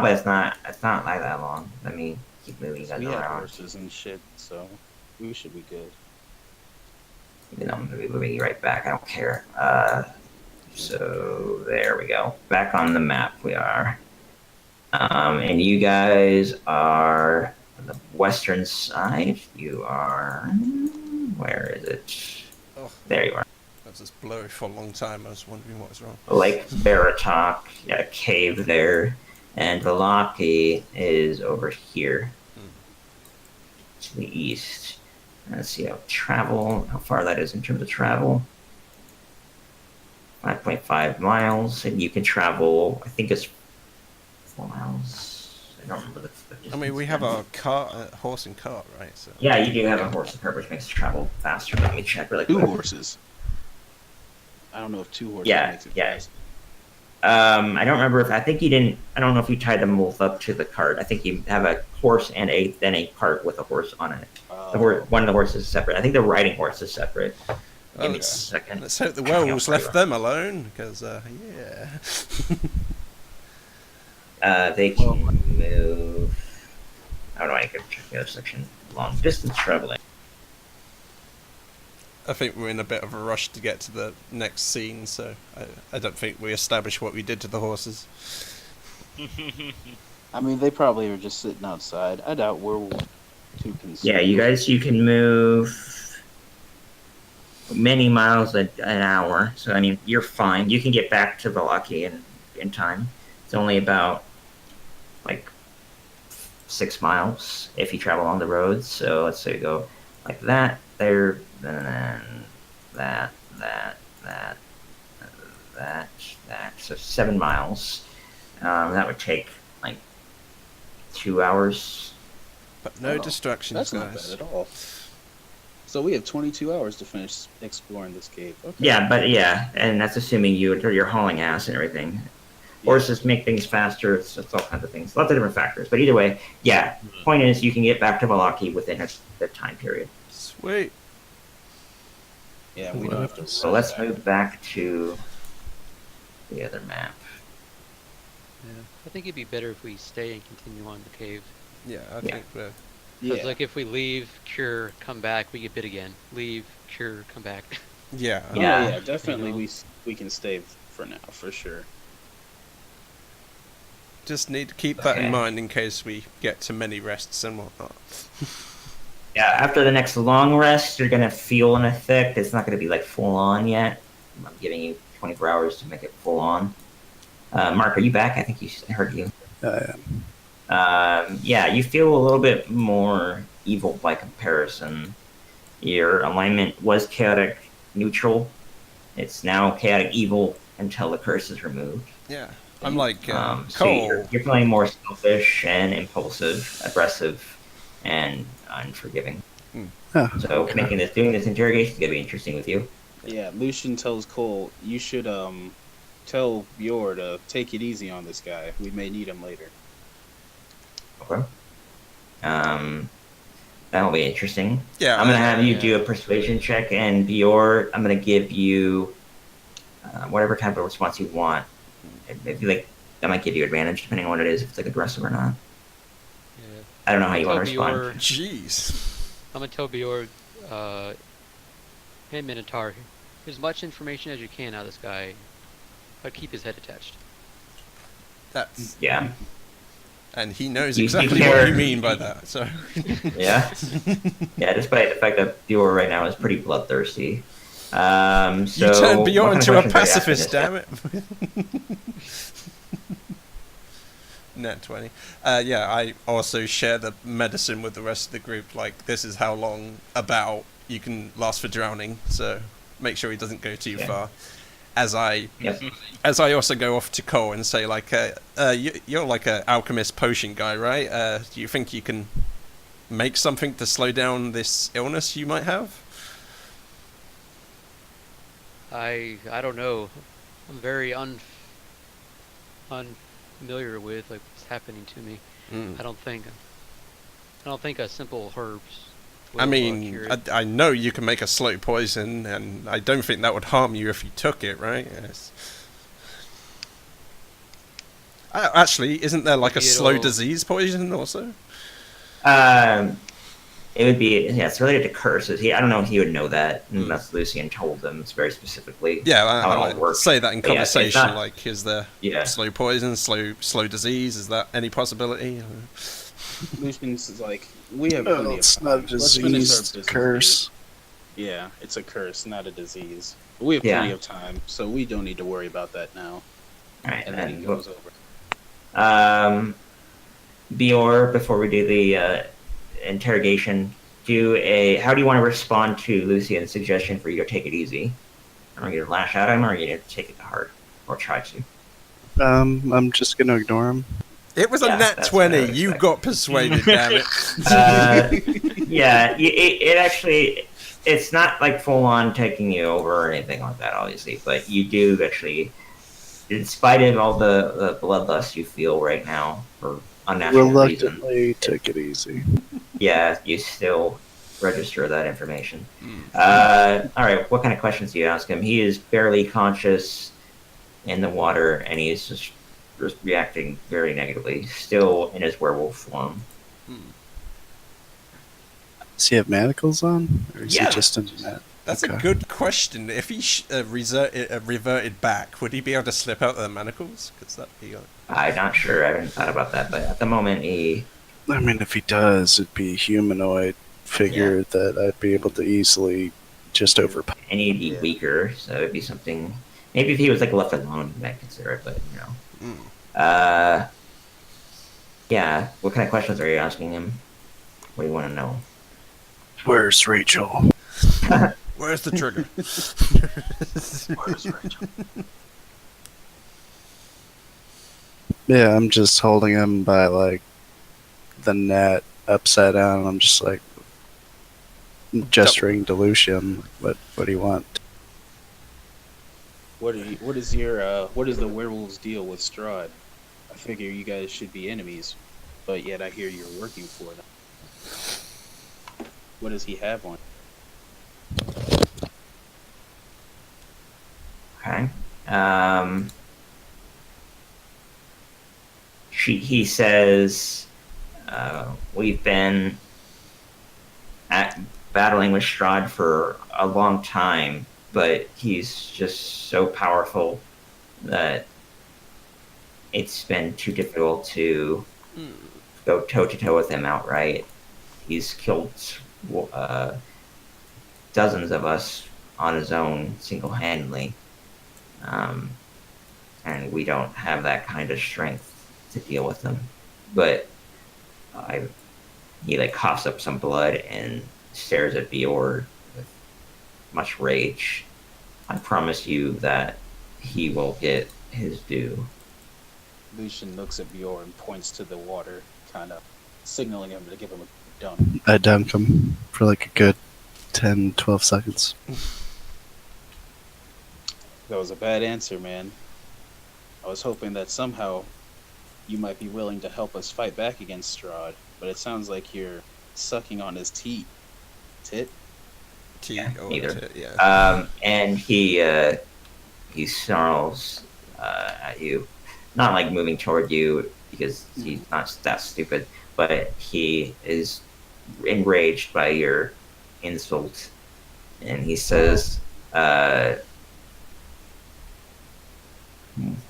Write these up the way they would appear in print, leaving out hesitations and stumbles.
but it's not like that long. Let me keep moving you Because guys we have around. horses and shit, so we should be good. Even though I'm gonna be moving you right back. I don't care. So there we go. Back on the map we are. And you guys are on the western side. You are. Where is it? Oh, There you are. that was just blurry for a long time. I was wondering what was wrong. Lake Baratok. You got a cave there. And Velaki is over here to the east. Let's see how far that is in terms of travel. 5.5 miles, and you can travel, I think it's 4 miles. I don't remember the distance. I mean, we have a cart, horse and cart, right? So Yeah, you do have a horse and cart, which makes travel faster. Let me check really quick. 2 horses. I don't know if 2 horses makes it fast. I don't remember I think you didn't, I don't know if you tied them both up to the cart. I think you have a horse and then a cart with a horse on it. One of the horses is separate. I think the riding horse is separate. Give me a second. Let's hope the werewolves left them alone, because, yeah. They can move. How do I go check the other section? Long distance traveling. I think we're in a bit of a rush to get to the next scene, so I don't think we established what we did to the horses. I mean, they probably are just sitting outside. I doubt we're too concerned. Yeah, you can move many miles an hour. So, I mean, you're fine. You can get back to Velaki in time. It's only about, 6 miles if you travel on the roads. So, let's say we go like that, there, then that. So 7 miles. That would take, 2 hours. But no distractions, That's guys. not bad at all. So we have 22 hours to finish exploring this cave. Okay. Yeah, and that's assuming you're hauling ass and everything. Horses make things faster. It's all kinds of things. Lots of different factors. But either way, yeah. Point is, you can get back to Velaki within the time period. Sweet. Yeah, we don't have to. So let's move back to the other map. Yeah. I think it'd be better if we stay and continue on the cave. Yeah, I think we're... Because, if we leave, cure, come back, we get bit again. Leave, cure, come back. Yeah. Yeah, definitely we can stay for now, for sure. Just need to keep that in mind in case we get to many rests and whatnot. Yeah, after the next long rest, you're going to feel an effect. It's not going to be full on yet. I'm giving you 24 hours to make it full on. Mark, are you back? I think I heard you. I am. Yeah, you feel a little bit more evil by comparison. Your alignment was chaotic neutral. It's now chaotic evil until the curse is removed. Yeah, I'm like So Cole. you're feeling more selfish and impulsive, aggressive, and unforgiving. Oh, So doing this interrogation is gonna be interesting with you. Yeah, Lucian tells Cole, you should tell Bjor to take it easy on this guy. We may need him later. Okay. That'll be interesting. Yeah, I'm gonna have you do a persuasion check, and Bjor, I'm gonna give you whatever type of response you want. If you that might give you advantage depending on what it is, if it's aggressive or not. Yeah. I don't know how you want to Tell respond. Bjor- Jeez. I'm gonna tell Bjorg, hey Minotaur, as much information as you can out of this guy, but keep his head attached. That's... Yeah. And he knows You exactly care- what you mean by that, so... Yeah. Yeah. Despite the fact that Bjor right now is pretty bloodthirsty. So You turned Bjorn what into kind a of questions are you pacifist, asking damn it. Net 20. Yeah, I also share the medicine with the rest of the group. Like, this is how long about you can last for drowning, so make sure he doesn't go too far. As I also go off to Cole and say, you're like an alchemist potion guy, right? Do you think you can make something to slow down this illness you might have? I don't know. I'm very unfamiliar with what's happening to me. I don't think a simple herbs. I mean, I know you can make a slow poison, and I don't think that would harm you if you took it, right? Yes. Actually, isn't there like a Maybe slow it'll- disease poison also? It would be, yeah, it's related to curses. I don't know if he would know that unless Lucian told them very specifically Yeah, how it I all might works. say that in But yeah, it's conversation. not- Like, is there Yeah. slow poison, slow disease? Is that any possibility? Lucian's is like, we have plenty of It's time. not a Let's finish our disease, business curse. here. Yeah, it's a curse, not a disease. But we have Yeah. plenty of time, so we don't need to worry about that now. All right, And then he and goes over. Bior, before we do the interrogation, how do you want to respond to Lucian's suggestion for you to take it easy? Are you going to lash at him, or are you going to take it to heart, or try to? I'm just gonna ignore him. It was a Yeah, nat that's what I 20. would You expect. got persuaded, damn it. Yeah, it actually, it's not like full on taking you over or anything like that, obviously, but you do actually, in spite of all the bloodlust you feel right now for unnatural reasons, Reluctantly take it easy. yeah, you still register that information. All right, what kind of questions do you ask him? He is barely conscious in the water, and he's just reacting very negatively, still in his werewolf form. Does he have manacles on? Or is Yeah. he just in that? That's a Okay. good question. If he reverted back, would he be able to slip out of the manacles? Because that'd be. I'm not sure. I haven't thought about that, but at the moment, I mean, if he does, it'd be a humanoid figure that I'd be able to easily just overpower. and he'd be weaker, so it'd be something. Maybe if he was like left alone, you might consider it, but you know. Yeah. What kind of questions are you asking him? What do you want to know? Where's Rachel? Where's the trigger? Where's Rachel? Yeah, I'm just holding him by like the net upside down. I'm just like gesturing to Lucian. What do you want? What is the werewolf's deal with Strahd? I figure you guys should be enemies, but yet I hear you're working for them. What does he have on? Okay. He says, we've been battling with Strahd for a long time, but he's just so powerful that it's been too difficult to go toe-to-toe with him outright. He's killed dozens of us on his own, single-handedly. And we don't have that kind of strength to deal with him. But he like coughs up some blood and stares at Bior with much rage. I promise you that he will get his due. Lucian looks at Bjorn and points to the water, kind of signaling him to give him a dunk. I dunk him for like a good 10, 12 seconds. That was a bad answer, man. I was hoping that somehow you might be willing to help us fight back against Strahd, but it sounds like you're sucking on his tit. Neither. Yeah. And he snarls at you, not like moving toward you because he's not that stupid, but he is enraged by your insult, and he says, "You're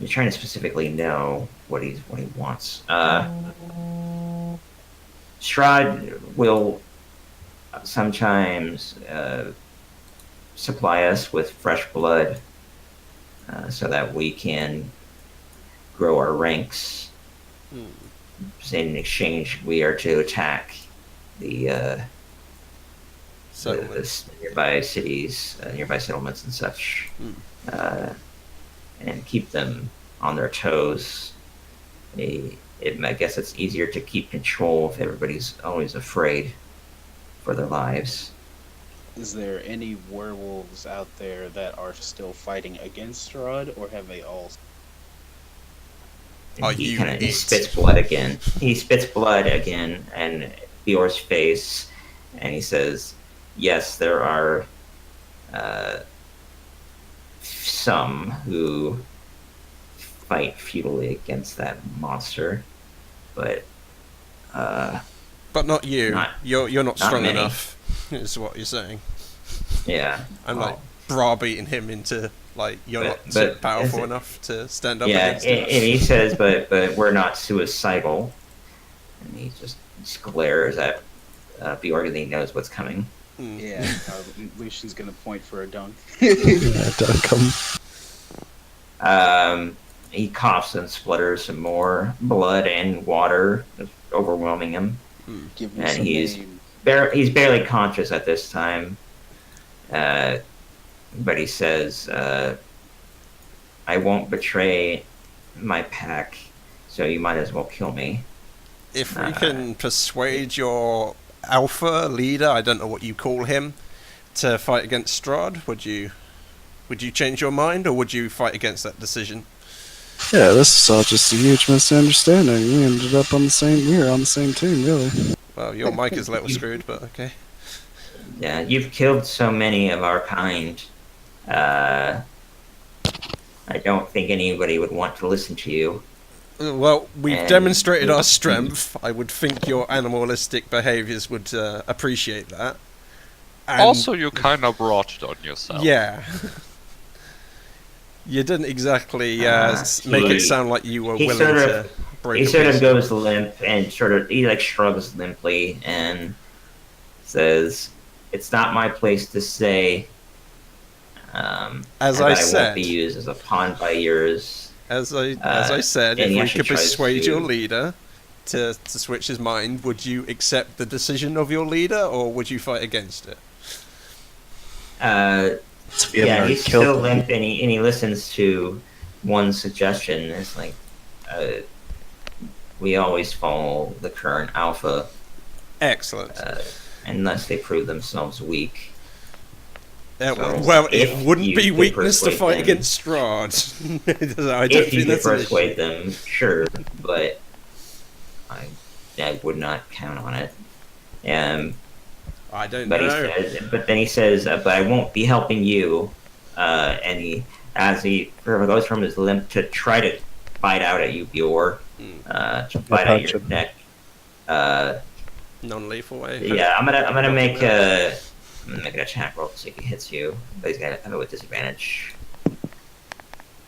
trying to specifically know what he wants." Strahd will sometimes supply us with fresh blood so that we can grow our ranks. In exchange, we are to attack the nearby cities, nearby settlements and such, and keep them on their toes. I guess it's easier to keep control if everybody's always afraid for their lives. Is there any werewolves out there that are still fighting against Strahd, or have they all? And Are he you kind of it? spits blood again. He spits blood again in Bior's face, and he says, "Yes, there are some who fight futilely against that monster, but But not you. Not- You're not not strong many. enough, is what you're saying. yeah. I'm well, like browbeating him into like you're But- not but powerful is it- enough to stand up yeah, against and, him. and he says, but we're not suicidal, and he just glares at Bjorg, and he knows what's coming. Mm. Yeah, Lucian's gonna point for a dunk. Yeah, Duncan. He coughs and splutters some more blood and water, overwhelming him. Give me And some he's- name. He's barely conscious at this time, but he says, "I won't betray my pack, so you might as well kill me." If we can persuade your alpha leader, I don't know what you call him, to fight against Strahd, would you change your mind, or would you fight against that decision? Yeah, this is all just a huge misunderstanding. We ended up on the same. We were on the same team, really. Well, your mic is a little screwed, but okay. Yeah, you've killed so many of our kind. I don't think anybody would want to listen to you. Well, we've And- demonstrated our strength. I would think your animalistic behaviours would appreciate that. And Also, you kind of brought it on yourself. yeah. You didn't exactly make he- it sound like you were he willing sort to of- break He a sort piece. of goes limp and he like shrugs limply and says, "It's not my place to say." As and I that I said. won't be used as a pawn by yours. As I said, and if he we actually could tries persuade to- your leader to switch his mind, would you accept the decision of your leader, or would you fight against it? To be able Yeah, to he's kill still them. limp, and he listens to one suggestion. It's like, we always follow the current alpha Excellent. unless they prove themselves weak. Yeah, so well, it if wouldn't you be could weakness to persuade fight them- against Strahd. I don't If you think could that's an issue. persuade them, sure, but I would not count on it. I don't But know. he says, but I won't be helping you. And he goes from his limp to try to bite out at you, Bjorg, to bite out punch your him. neck. Non-lethal way. Yeah, I'm gonna make an attack roll to see if he hits you, but he's gonna have it with disadvantage.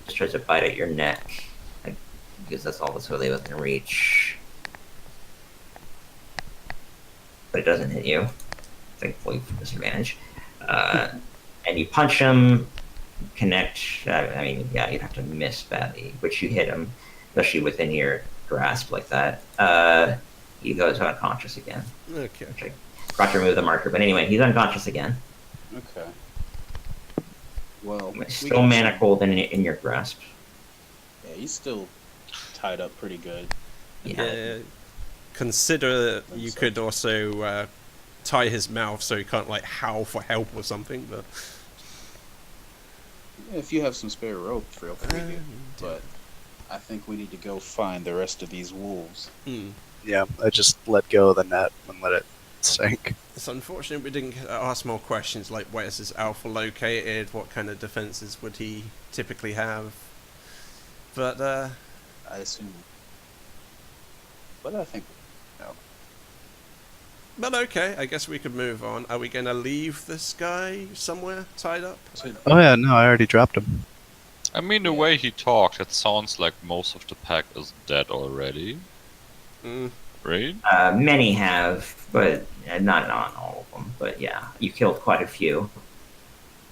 Just tries to bite at your neck, because that's all that's really within reach. But it doesn't hit you, thankfully for disadvantage. And you punch him, connect. I mean, yeah, you'd have to miss badly, but you hit him, especially within your grasp like that. He goes unconscious again. Okay. Which I forgot to remove the marker, but anyway, he's unconscious again. Okay. Well, we Still can- manacled in your grasp. Yeah, he's still tied up pretty good. Yeah. Consider you could also tie his mouth so he can't like howl for help or something. But If you have some spare rope, feel free to. But I think we need to go find the rest of these wolves. Yeah, I just let go of the net and let it sink. It's unfortunate we didn't ask more questions like where's his alpha located, what kind of defenses would he typically have. But I assume. But I think. But okay, I guess we could move on. Are we going to leave this guy somewhere tied up? Oh yeah, no, I already dropped him. I mean, the way he talked, it sounds like most of the pack is dead already, Mm, right? Many have, but not all of them. But yeah, you killed quite a few.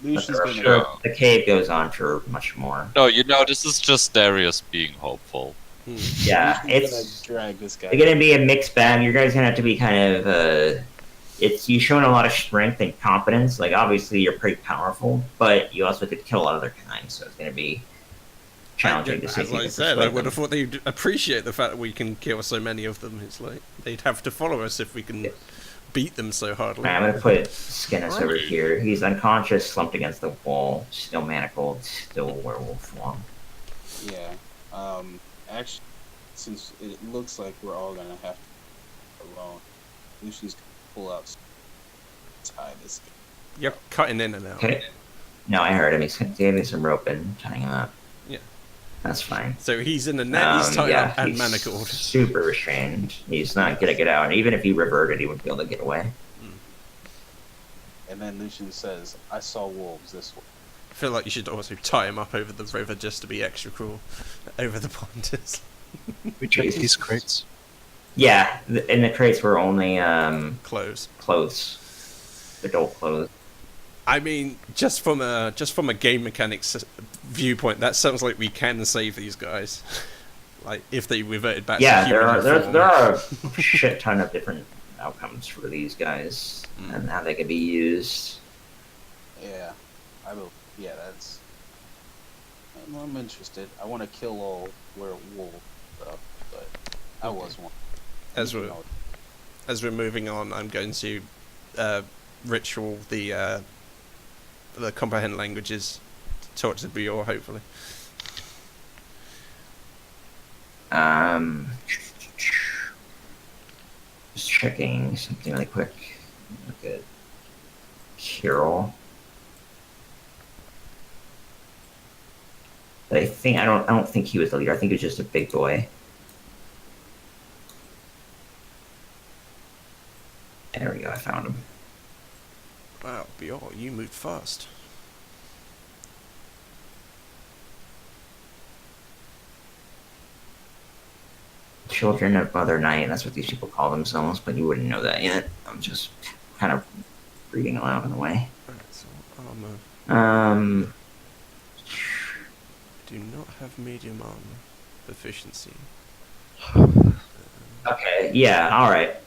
But Lucian's there are gonna. sure. the cave goes on for much more. No, this is just Darius being hopeful. Yeah, Lucian's it's gonna drag this guy. gonna be a mixed bag. You guys gonna have to be kind of. You showing a lot of strength and competence. Like obviously you're pretty powerful, but you also could kill other kinds, so it's gonna be challenging to see. if As you I can said, I persuade would have them. thought they'd appreciate the fact that we can kill so many of them. It's like they'd have to follow us if we can beat them so hardly. Alright, I'm gonna put Skinnis over Right. here. He's unconscious, slumped against the wall, still manacled, still werewolf form. Yeah. Actually, since it looks like we're all gonna have to alone, Lucian's gonna pull out. Tie this. You're cutting in and out. Okay. No, I heard him. He's giving some rope and tying him up. That's fine. So he's in a net, he's tied up and he's manacled. super restrained. He's not gonna get out. And even if he reverted, he wouldn't be able to get away. And then Lucian says, I saw wolves this way. I feel like you should also tie him up over the river just to be extra cruel over the pond. We checked these crates. Yeah, and the crates were only Close. clothes, adult clothes. I mean, just from a game mechanics viewpoint, that sounds like we can save these guys. Like if they reverted back. Yeah, to there human are form. a shit ton of different outcomes for these guys and how they can be used. Yeah, yeah, that's. I'm interested. I want to kill all werewolf stuff, but I was one. As we're moving on, I'm going to ritual the comprehend languages, talk to Bior, hopefully. Just checking something really quick. Look at Kirill. But I don't think he was the leader. I think he was just a big boy. There we go. I found him. Wow, Bior, you moved fast. Children of Mother Night. That's what these people call themselves, but you wouldn't know that yet. I'm just kind of reading aloud in a way. Alright, so armor. Um. Do not have medium armor proficiency. Okay. Yeah. All right.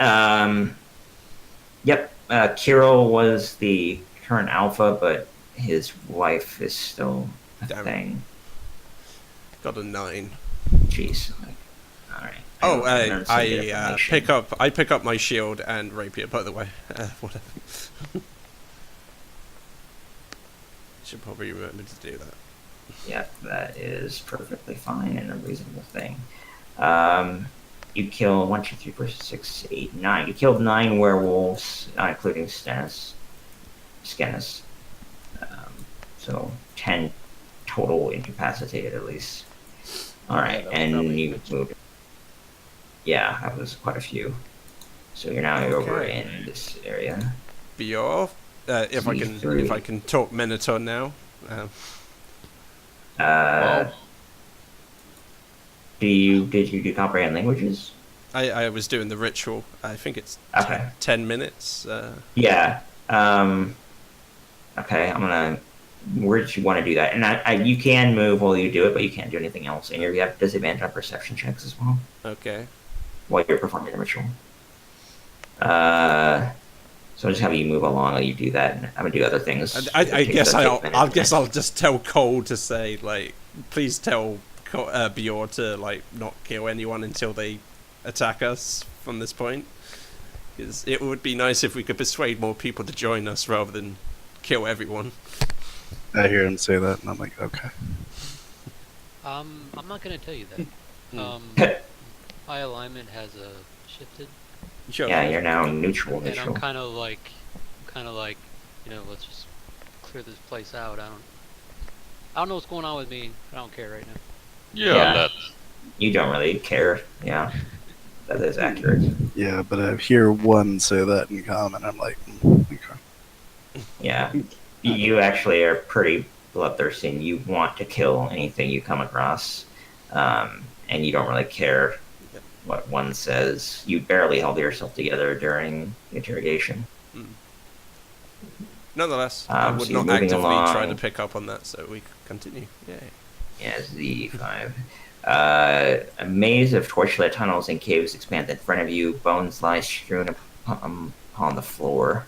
Yep. Kirill was the current alpha, but his wife is still a Damn. thing. Got a 9. Jeez. All right. Oh, I don't see the information. I pick up my shield and rapier. By the way, whatever. Should probably remember to do that. Yep, that is perfectly fine and a reasonable thing. You kill 1, 2, 3, 4, 6, 8, 9. You killed 9 werewolves, not including Stennis. So 10 total incapacitated at least. All right, Yeah, that was and you moved. Yeah, that was quite a few. So you're now over Okay. in this area. Bior, if I can talk Minotaur now. Did you do comprehend languages? I was doing the ritual. I think it's Okay. 10 minutes. Yeah. Okay, I'm gonna. Where did you want to do that? And you can move while you do it, but you can't do anything else. And you have disadvantage on perception checks as well Okay. while you're performing the ritual. So I'll just have you move along while you do that, and I'm gonna do other things. I guess I'll I'll just tell Cole to say like, please tell Bior to like not kill anyone until they attack us from this point. Because it would be nice if we could persuade more people to join us rather than kill everyone. I hear him say that, and I'm like, okay. I'm not gonna tell you that. My alignment has shifted, Sure. Yeah, you're now neutral. and I'm kind of like, let's just clear this place out. I don't know what's going on with me. I don't care right now. Yeah, You don't really care. Yeah, that is accurate. Yeah, but I hear one say that in common. I'm like, okay. Yeah, you actually are pretty bloodthirsty, and you want to kill anything you come across, and you don't really care what one says. You barely held yourself together during the interrogation. Nonetheless, I would so you're not moving actively along. try to pick up on that, so we continue. Yay. Yeah, Z5. A maze of torchlit tunnels and caves expand in front of you. Bones lie strewn upon the floor.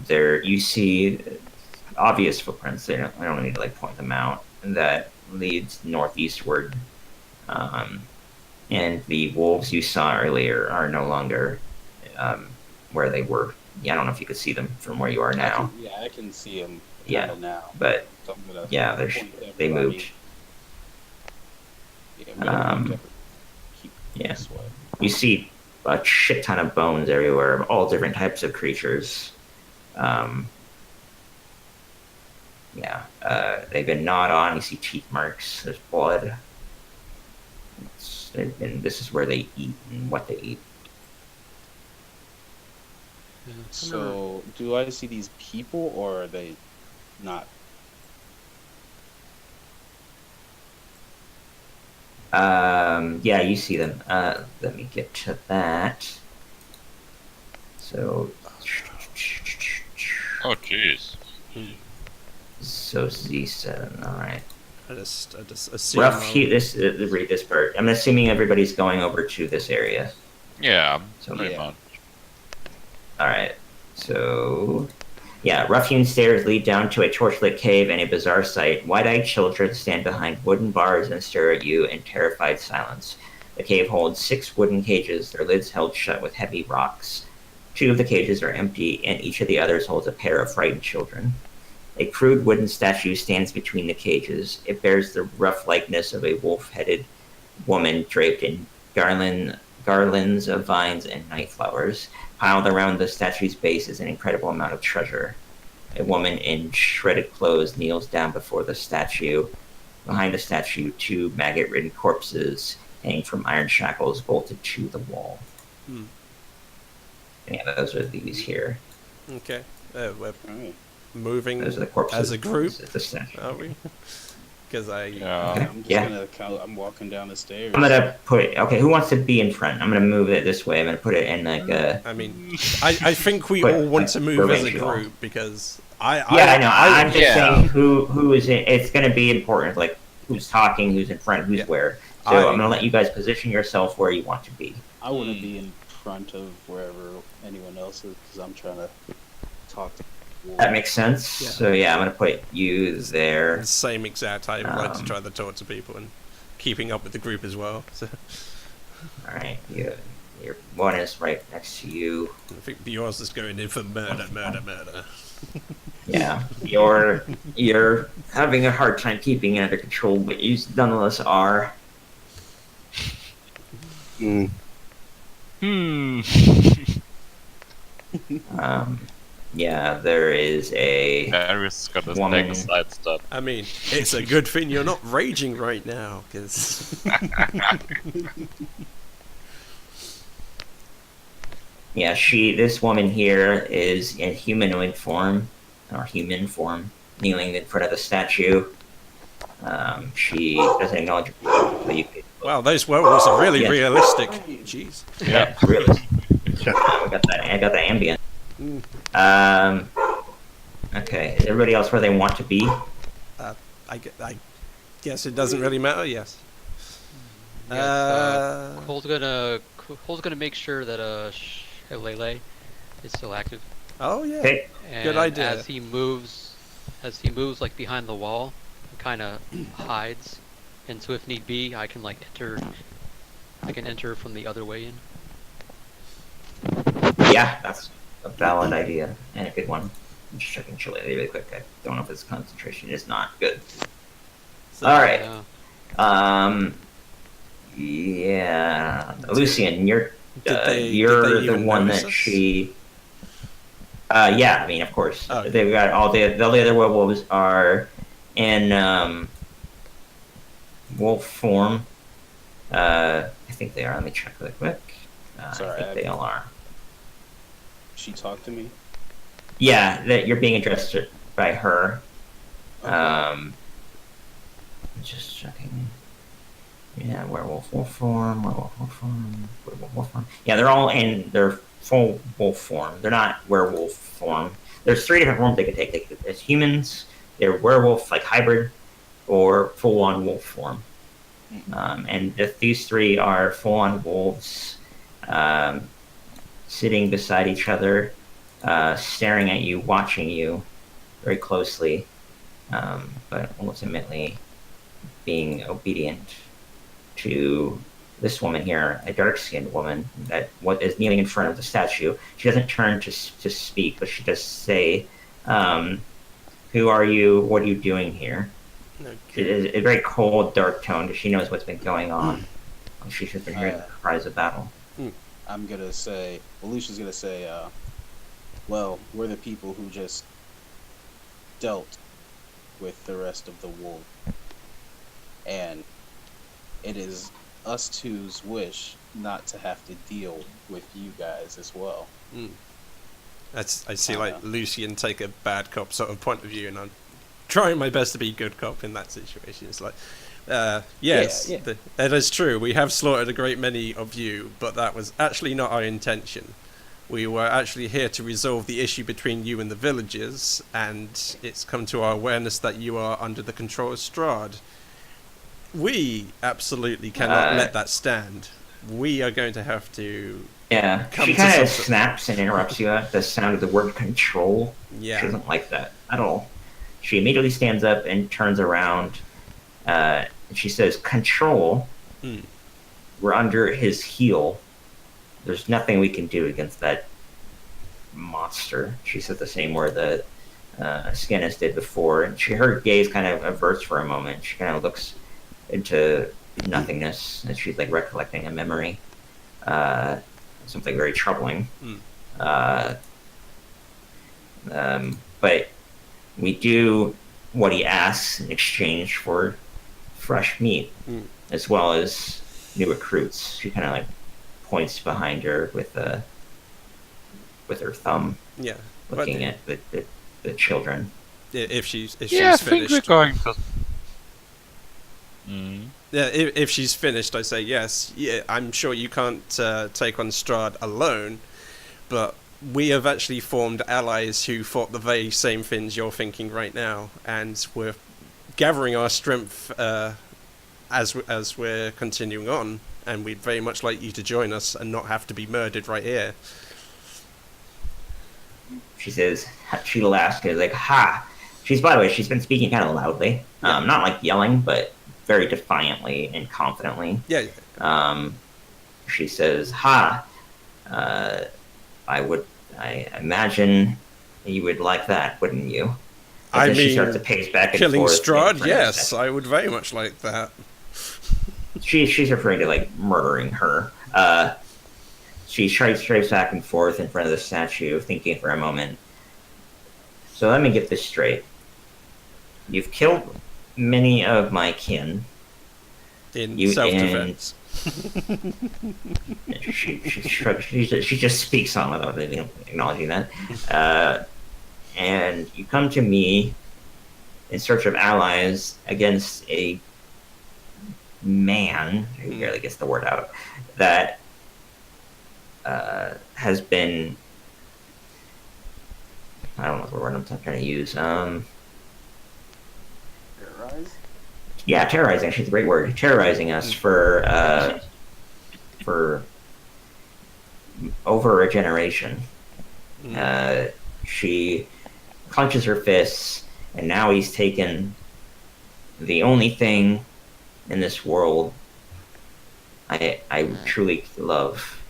There you see obvious footprints. I don't need to like point them out. That leads northeastward. And the wolves you saw earlier are no longer where they were. Yeah, I don't know if you could see them from where you are now. I can see him. Yeah, Now. but So I'm gonna yeah, point to they everybody. moved. Yeah, I'm gonna keep yeah. this way. You see a shit ton of bones everywhere of all different types of creatures. Yeah, they've been gnawed on. You see teeth marks. There's blood. This is where they eat and what they eat. Yeah. So, do I see these people, or are they not? Yeah, you see them. Let me get to that. So, Oh jeez. so Z7. All right. I just assume. Read this part. I'm assuming everybody's going over to this area. Yeah, So pretty Yeah. much. All right. So, yeah, rough-hewn stairs lead down to a torchlit cave and a bizarre sight. Wide-eyed children stand behind wooden bars and stare at you in terrified silence. The cave holds 6 wooden cages, their lids held shut with heavy rocks. 2 of the cages are empty, and each of the others holds a pair of frightened children. A crude wooden statue stands between the cages. It bears the rough likeness of a wolf-headed woman draped in garlands of vines and night flowers. Piled around the statue's base is an incredible amount of treasure. A woman in shredded clothes kneels down before the statue. Behind the statue, 2 maggot-ridden corpses hang from iron shackles bolted to the wall. Yeah, those are these here. Okay. We're Alright. moving Those are the corpses. as a group, This is the statue. are we? Because I. Yeah. Okay. I'm just Yeah. gonna count. I'm walking down the stairs. I'm gonna put. Okay, who wants to be in front? I'm gonna move it this way. I'm gonna put it in like a. I mean, I think we But, all want like, to move as a provincial. group because Yeah, I know. I'm just yeah. saying who is in. It's gonna be important, like who's talking, who's in front, who's Yeah. where. So I- I'm gonna let you guys position yourself where you want to be. I want to be in front of wherever anyone else is because I'm trying to talk to people. That makes sense. Yeah. So yeah, I'm gonna put you there. the same exact. I would like to Um, try to talk to people and keeping up with the group as well. So All right, your one is right next to you. I think yours is going in for murder. Yeah, you're having a hard time keeping it under control, but you nonetheless are. Mm. Yeah, there is a. Darius gonna Woman. take a side step. I mean, it's a good thing you're not raging right now, because Yeah, this woman here is in humanoid form, or human form, kneeling in front of the statue. She doesn't acknowledge you. wow, those werewolves are really Yeah. realistic. Jeez. Yeah, really. I got that ambient. Okay, is everybody else where they want to be? I guess it doesn't really matter. Yes. Cole's gonna make sure that Lele is still active. Oh yeah. Okay. And Good idea. As he moves like behind the wall, kind of hides, and so if need be, I can enter from the other way in. Yeah, that's a valid idea and a good one. I'm just checking Chile really quick. I don't know if his concentration is not good. So- All right. Yeah. Yeah, Lucian, you're Did they the even one notice that us? she. Yeah, I mean, of course, Oh, okay. they've got all the other werewolves are in wolf form. I think they are. Let me check really quick. Sorry, I think they all are. She talked to me. Yeah, that you're being addressed by her. Okay. Just checking. Yeah, werewolf wolf form, werewolf wolf form, werewolf wolf form. Yeah, they're all in their full wolf form. They're not werewolf form. There's 3 different forms they could take. As humans, they're werewolf, like hybrid, or full-on wolf form. And if these 3 are full-on wolves, sitting beside each other, staring at you, watching you very closely, but ultimately being obedient to this woman here, a dark-skinned woman that is kneeling in front of the statue. She doesn't turn to speak, but she does say, "Who are you? What are you doing here?" It is a very cold, dark tone, because she knows what's been going on. She's just been hearing the cries of battle. I'm gonna say. Well, Lucia's gonna say. Well, we're the people who just dealt with the rest of the wolves. And it is us two's wish not to have to deal with you guys as well. I see like Lucian take a bad cop sort of point of view, and I'm trying my best to be good cop in that situation. It's like, yes, Yeah. That is true. We have slaughtered a great many of you, but that was actually not our intention. We were actually here to resolve the issue between you and the villagers, and it's come to our awareness that you are under the control of Strahd. We absolutely cannot let that stand. We are going to have to... Yeah, Come she to kind of some- snaps and interrupts you at the sound of the word control. Yeah. She doesn't like that at all. She immediately stands up and turns around. And she says, "Control. We're under his heel. There's nothing we can do against that monster." She said the same word that Skinnis did before. And her gaze kind of averts for a moment. She kind of looks into nothingness, and she's like recollecting a memory. Something very troubling. But we do what he asks in exchange for fresh meat, as well as new recruits. She kind of like points behind her with her thumb, Yeah. looking at the children. If she's Yeah, I think we're finished. going to. Mm. Yeah, if she's finished, I say yes. Yeah, I'm sure you can't take on Strahd alone, but we have actually formed allies who fought the very same things you're thinking right now, and we're gathering our strength as we're continuing on, and we'd very much like you to join us and not have to be murdered right here. She says, she laughs, she's like, "Ha!" By the way, she's been speaking kind of loudly, not like yelling, but very defiantly and confidently. Yeah. She says, "Ha! I imagine you would like that, wouldn't you?" And I then she mean, starts to pace back and killing forth. Strahd, yes, I would very much like that. She's referring to like murdering her. She strays back and forth in front of the statue, thinking for a moment. "So let me get this straight. You've killed many of my kin. In You self-defense. She shrugs. She just speaks on without even acknowledging that. And you come to me in search of allies against a man who barely gets the word out that has been, I don't know what word I'm trying to use. Yeah, terrorizing. Actually, it's a great word. Terrorizing us for over a generation. She clenches her fists, and now he's taken the only thing in this world I truly love.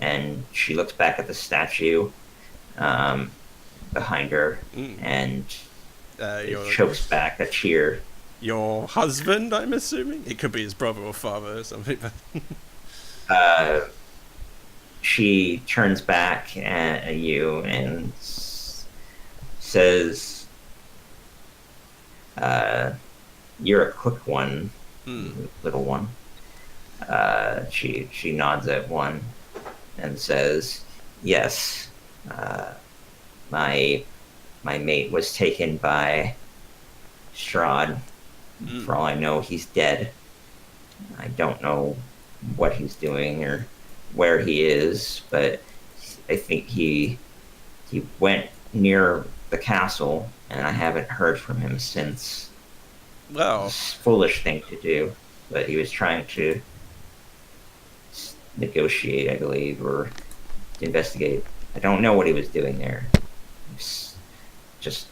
And she looks back at the statue behind her, and it chokes back a cheer. Your husband, I'm assuming? It could be his brother or father or something. She turns back at you and says, "You're a quick one, little one." She nods at one and says, "Yes, my mate was taken by Strahd. For all I know, he's dead. I don't know what he's doing or where he is, but I think he went near the castle, and I haven't heard from him since." Well, It's a foolish thing to do, but he was trying to negotiate, I believe, or investigate. I don't know what he was doing there. Just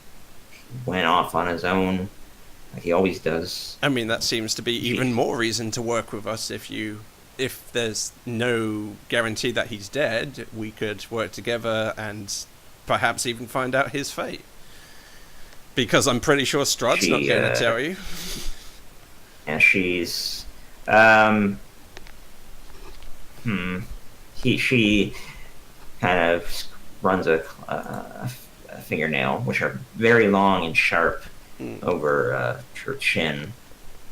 went off on his own, like he always does. I mean, that seems to be even more reason to work with us. If there's no guarantee that he's dead, we could work together and perhaps even find out his fate. Because I'm pretty sure Strahd's not going to tell you. And she's, she kind of runs a fingernail, which are very long and sharp, over her chin.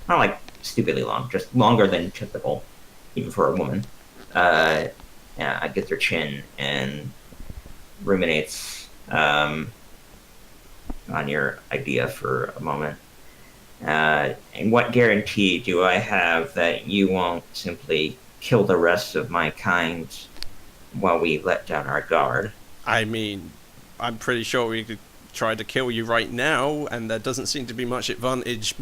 Not like stupidly long, just longer than typical, even for a woman. Yeah, gets her chin and ruminates on your idea for a moment. And what guarantee do I have that you won't simply kill the rest of my kind while we let down our guard? I mean, I'm pretty sure we could try to kill you right now, and there doesn't seem to be much advantage,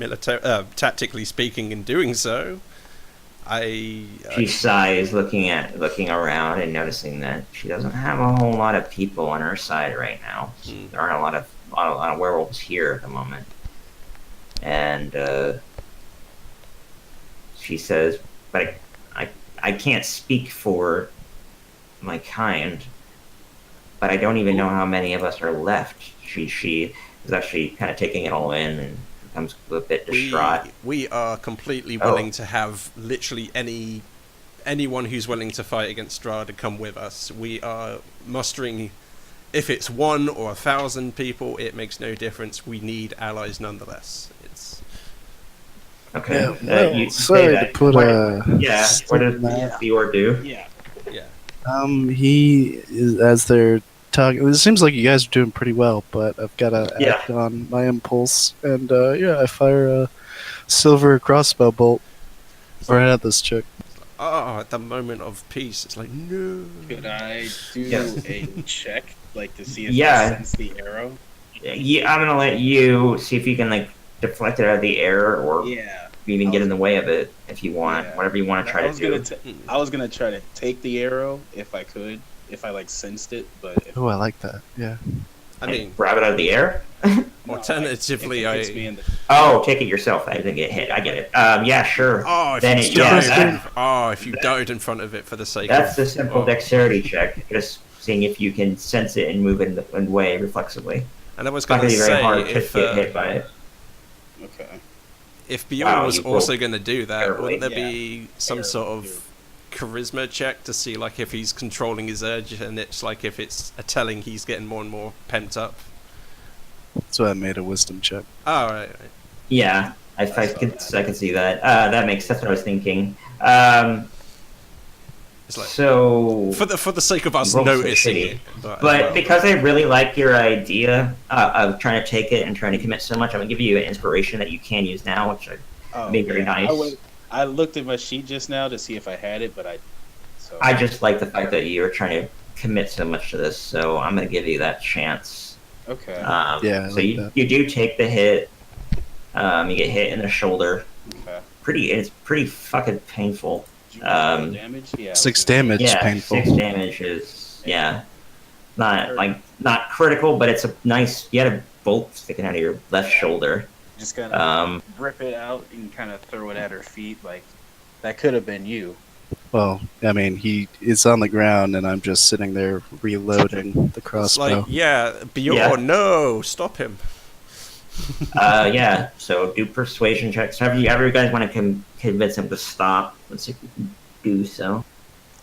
tactically speaking, in doing so. She sighs, looking around and noticing that she doesn't have a whole lot of people on her side right now. There aren't a lot of werewolves here at the moment. And she says, "But I can't speak for my kind, but I don't even know how many of us are left." She is actually kind of taking it all in and becomes a bit distraught. We are completely willing to have literally anyone who's willing to fight against Strahd to come with us. We are mustering, if it's 1 or 1,000 people, it makes no difference. We need allies nonetheless. It's okay. Yeah, well, You sorry say to that. put What a does Theor do? Yeah. he is, as they're talking, it seems like you guys are doing pretty well, but I've got to act on my impulse, and I fire a silver crossbow bolt right at this chick. at the moment of peace, it's like, no. Could I do a check, like to see if Yeah. I sense the arrow? Yeah, I'm gonna let you see if you can like deflect it out of the air, or Yeah. even get in the way of it if you want. Yeah. Whatever you want to try to do. I was gonna try to take the arrow if I could, if I like sensed it, but if, Oh, I like that. Yeah. I mean, grab it out of the air. alternatively, if it hits me in the, Oh, take it yourself. I didn't get hit. I get it. Yeah, sure. if Then you it- yeah, died, if you died in front of it for the sake That's of the simple dexterity check. Just seeing if you can sense it and move it in the way reflexively. And I was It's not going gonna to be very say, hard to get hit by it. okay. if Bjorn was you also rolled going to do that, terribly. wouldn't there Yeah. be some Terribly, sort of charisma check to see like if he's controlling his urge, and it's like if it's a telling he's getting more and more pent up? So I made a wisdom check. Oh, right. Yeah, I saw can that. I can see that. That's what I was thinking. It's like So for the sake of us Roll some noticing shitty. it. But, But because I really like your idea of trying to take it and trying to commit so much, I'm gonna give you an inspiration that you can use now, which Oh, be very nice. I looked at my sheet just now to see if I had it, but I just like the fact that you're trying to commit so much to this. So I'm gonna give you that chance. okay. Yeah, I So like you that. you do take the hit. You get hit in the shoulder. Okay. It's pretty fucking painful. Did you roll damage? Yeah. 6 damage, Yeah, painful. 6 damage is not critical, but it's a nice. You had a bolt sticking out of your left shoulder. Just gonna Um, rip it out and kind of throw it at her feet. Like that could have been you. Well, I mean, he is on the ground, and I'm just sitting there reloading the it's crossbow. like, yeah, Bjorn, Yeah. no, stop him. yeah. So do persuasion checks. However you guys want to convince him to stop. Let's see if we can do so.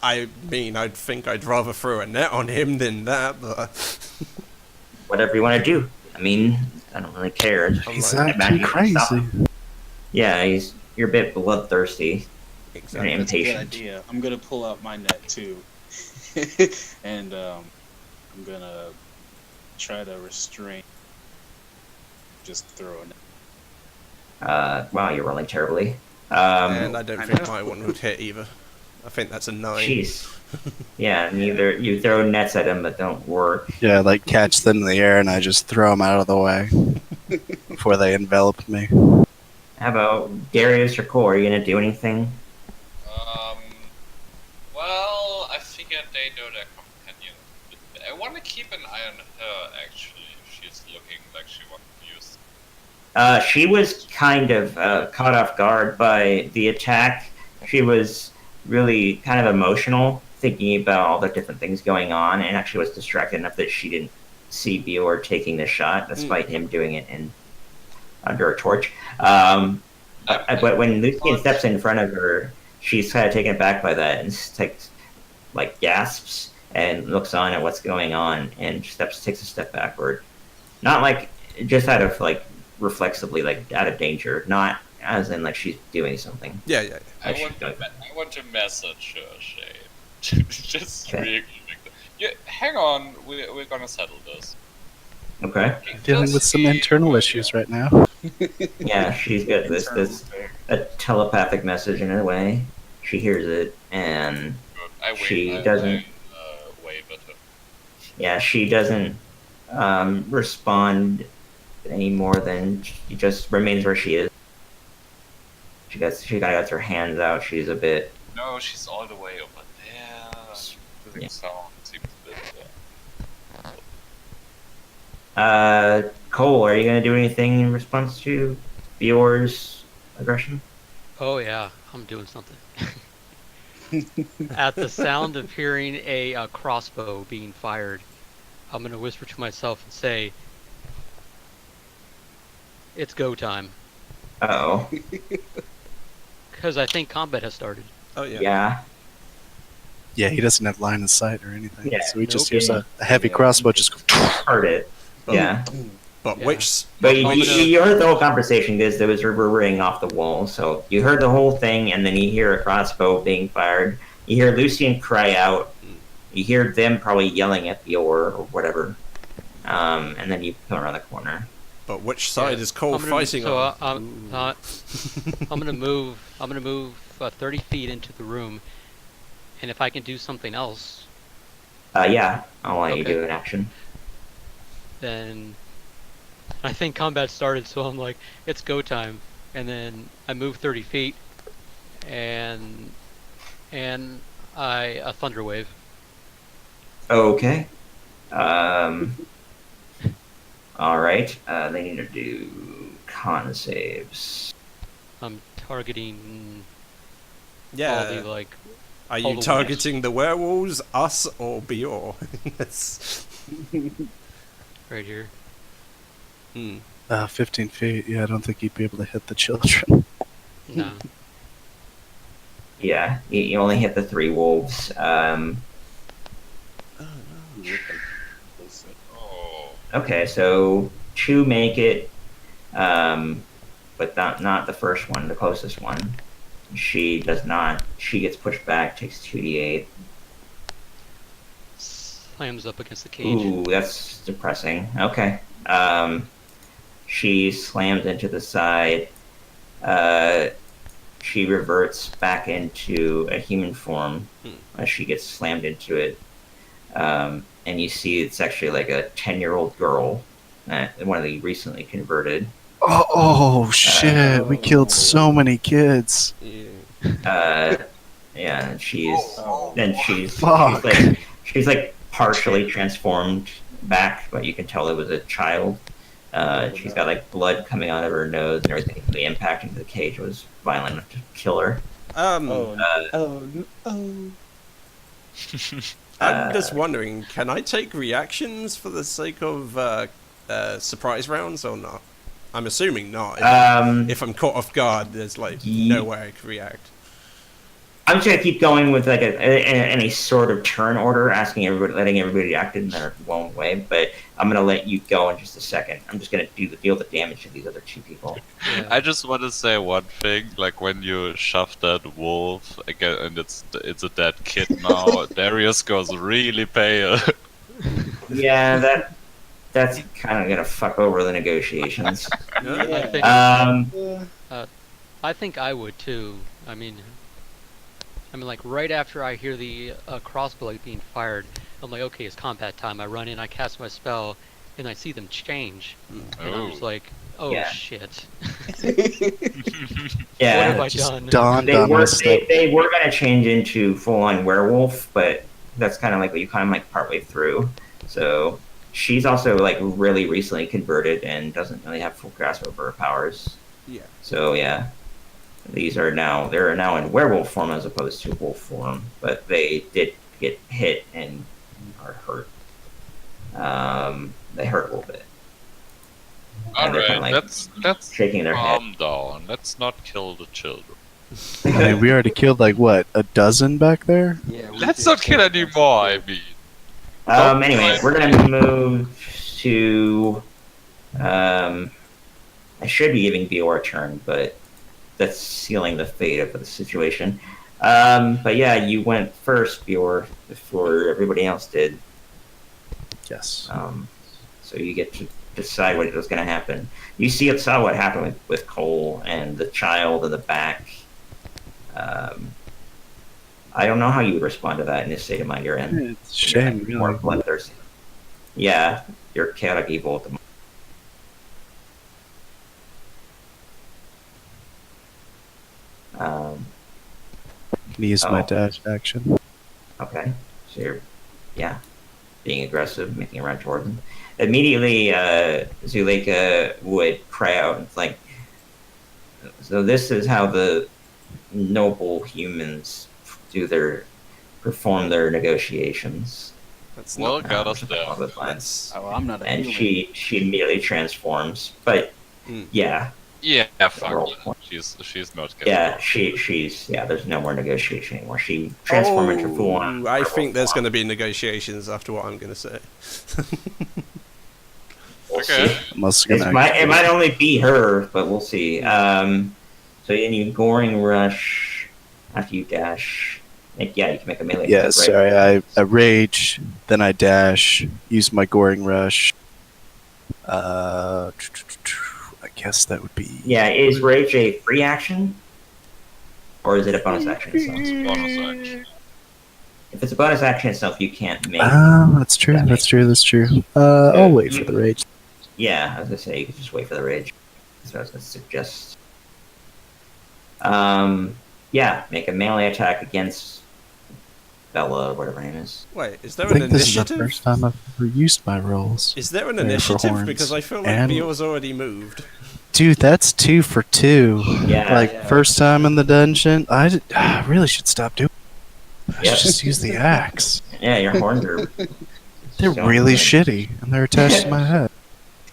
I mean, I'd think I'd rather throw a net on him than that, but Whatever you want to do. I mean, I don't really care. Just I'm He's like, not too crazy. Yeah, you're a bit bloodthirsty. exactly. And That's a good impatient. idea. I'm gonna pull out my net too, and I'm gonna try to restrain. Just throw a net. Wow, you're rolling terribly. And I don't I think know. my one would hit either. I think that's a 9. Jeez. Yeah, neither you throw nets at him that don't work. Yeah, I, like catch them in the air, and I just throw them out of the way before they envelop me. How about Darius or Cole? Are you gonna do anything? Well, I figured they know their companion. I want to keep an eye on her, actually, if she's looking like she wants to use. She was kind of caught off guard by the attack. She was really kind of emotional, thinking about all the different things going on, and actually was distracted enough that she didn't see Bior taking the shot, despite him doing it under a torch. But when Lucian steps in front of her, she's kind of taken aback by that and takes like gasps and looks on at what's going on and takes a step backward. Not like just out of like reflexively, like out of danger, not as in like she's doing something. Yeah. I want to message her, Shane. Just Okay. really. Yeah, hang on. We're gonna settle this. Okay. Dealing with some internal issues right now. Yeah, she's got this a telepathic message in her way. She hears it, and she doesn't. Wave at her. Yeah, she doesn't respond any more than she just remains where she is. She got her hands out. She's a bit. No, she's all the way over there. The Yeah. sound seems a bit. Cole, are you gonna do anything in response to Bior's aggression? Oh yeah, I'm doing something. At the sound of hearing a crossbow being fired, I'm gonna whisper to myself and say, "It's go time," Oh, because I think combat has started. Oh yeah. yeah. Yeah, he doesn't have line of sight or anything, Yeah, so he just nope. hears a heavy crossbow just go. Heard it. But, Yeah. But Yeah. which? But I'm gonna- you heard the whole conversation because there was reverberating off the wall. So you heard the whole thing, and then you hear a crossbow being fired. You hear Lucian cry out. You hear them probably yelling at Bior or whatever. And then you come around the corner. But which side is Cole I'm gonna- fighting so, on? I'm gonna move. I'm gonna move 30 feet into the room, and if I can do something else, Yeah, I'll let you Okay. do an action. then I think combat started. So I'm like, it's go time, and then I move 30 feet, and a thunder wave. Okay. All right. They need to do con saves. I'm targeting all the Yeah. like. Are all you the targeting the werewolves, us, or Bior? That's. Right here. 15 feet. Yeah, I don't think you'd be able to hit the children. No. Yeah, you only hit the 3 wolves. Oh. Okay, so 2 make it, but not the first one, the closest one. She does not. She gets pushed back, takes 2d8. Slams up against the cage. Ooh, that's depressing. Okay. She slams into the side. She reverts back into a human form as she gets slammed into it. And you see it's actually like a 10-year-old girl, one of the recently converted. Oh shit! We killed so many kids. Yeah. Yeah, and she's Fuck. she's like partially transformed back, but you can tell it was a child. She's got like blood coming out of her nose and everything. The impact into the cage was violent enough to kill her. I'm just wondering, can I take reactions for the sake of surprise rounds or not? I'm assuming not. If I'm caught off guard, there's like no way I could react. I'm just gonna keep going with like any sort of turn order, letting everybody react in their own way. But I'm gonna let you go in just a second. I'm just gonna deal the damage to these other 2 people. Yeah. I just want to say one thing, like when you shove that wolf again, and it's a dead kid now. Darius goes really pale. Yeah, that's kind of gonna fuck over the negotiations. I think, I think I would too. I mean, like right after I hear the crossbow being fired, I'm like, okay, it's combat time. I run in, I cast my spell, and I see them change, and I'm just like, oh Yeah. shit. Yeah, What have I Just done? dawned they on were us that they were gonna change into full-on werewolf, but that's kind of like what you kind of like partway through. So she's also like really recently converted and doesn't really have full grasp over her powers. Yeah. So yeah, they're now in werewolf form as opposed to wolf form, but they did get hit and are hurt. They hurt a little bit. And they're Alright, kinda, like, let's shaking their head. calm down. Let's not kill the children. I mean, we already killed like what, a dozen back there? Let's not kill anymore, I mean. Anyway, we're gonna move to I should be giving Bior a turn, but that's sealing the fate of the situation. But yeah, you went first, Bior, before everybody else did. Yes. So you get to decide what was going to happen. You saw what happened with Cole and the child in the back. I don't know how you would respond to that in this state of mind you're in. It's a shame, More really. bloodthirsty. Yeah, you're chaotic evil at the moment. Can use my dash action. Okay, so you're, being aggressive, making a run toward him. Immediately, Zuleika would cry out and like, so this is how the noble humans perform their negotiations. That's Well, not, got us All there. the time. that's, Oh, I'm not a And human. she immediately transforms. But yeah, Yeah, fuck. Roll. She's not yeah, she's there's no more negotiation anymore. She transformed into full on. I think there's going to be negotiations after what I'm going to say. Okay. Unless It might only be her, but we'll see. So then you Goring Rush after you dash. You can make a melee. Yeah, attack, right? sorry. I rage, then I dash, use my Goring Rush. I guess that would be. Yeah, is Rage a free action? Or is it a bonus action itself? Bonus action. If it's a bonus action itself, you can't make. That's true. That's true. I'll wait for the rage. Yeah, I was gonna say you could just wait for the rage. That's what I was gonna suggest. Make a melee attack against Bella or whatever her name is. Wait, is there I an think this is the initiative? first time I've ever used my rolls. Is there an There for initiative? horns. Because I feel like And- Bior's already moved. Dude, that's 2 for 2. Yeah. First time in the dungeon. I really should stop doing. I Yep. should just use the axe. Yeah, your horns are. They're so really good. shitty, and they're attached to my head.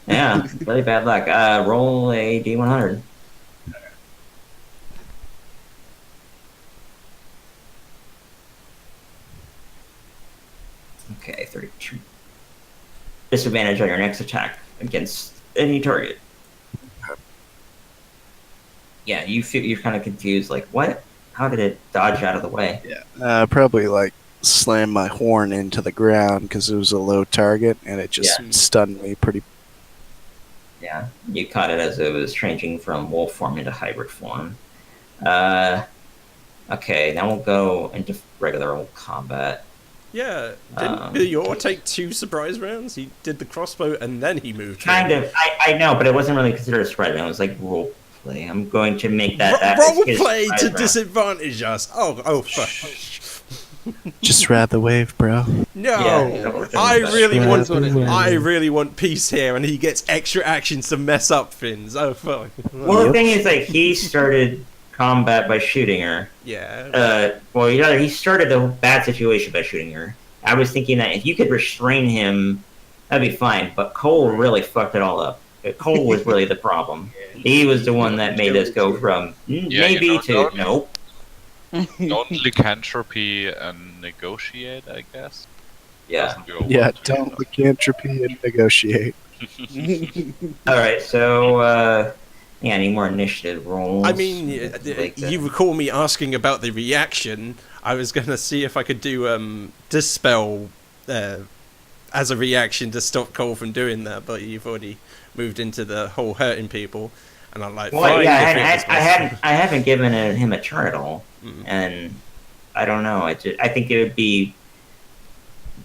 Yeah, really bad luck. Roll a d100. Okay, 32. Disadvantage on your next attack against any target. Yeah, you're kind of confused. Like, what? How did it dodge out of the way? Probably slammed my horn into the ground because it was a low target, and it just stunned me pretty. Yeah, you caught it as it was changing from wolf form into hybrid form. Okay, now we'll go into regular old combat. Yeah, didn't Bior take 2 surprise rounds? He did the crossbow and then he moved. Kind of, I know, but it wasn't really considered a spread round. It was like role play. I'm going to make that Role his play surprise to round. disadvantage us. Oh, fuck. Just ride the wave, bro. No, Yeah, I really That's want. what it is. I really want peace here, and he gets extra actions to mess up things. Oh fuck. Well, the thing is, like, he started combat by shooting her. Yeah. He started the bad situation by shooting her. I was thinking that if you could restrain him, that'd be fine. But Cole really fucked it all up. Cole was really the problem. He was the one that made us go from maybe to nope. Don't lycanthropy and negotiate, I guess. Yeah. Doesn't go Yeah, well don't together. lycanthropy and negotiate. All right, so I need more initiative rolls. I mean, Like that. you recall me asking about the reaction. I was gonna see if I could do dispel as a reaction to stop Cole from doing that, but you've already moved into the whole hurting people, and I'm like, Well, fine, yeah, if it was I haven't given him a turn at all, Mm. and I don't know. I think it would be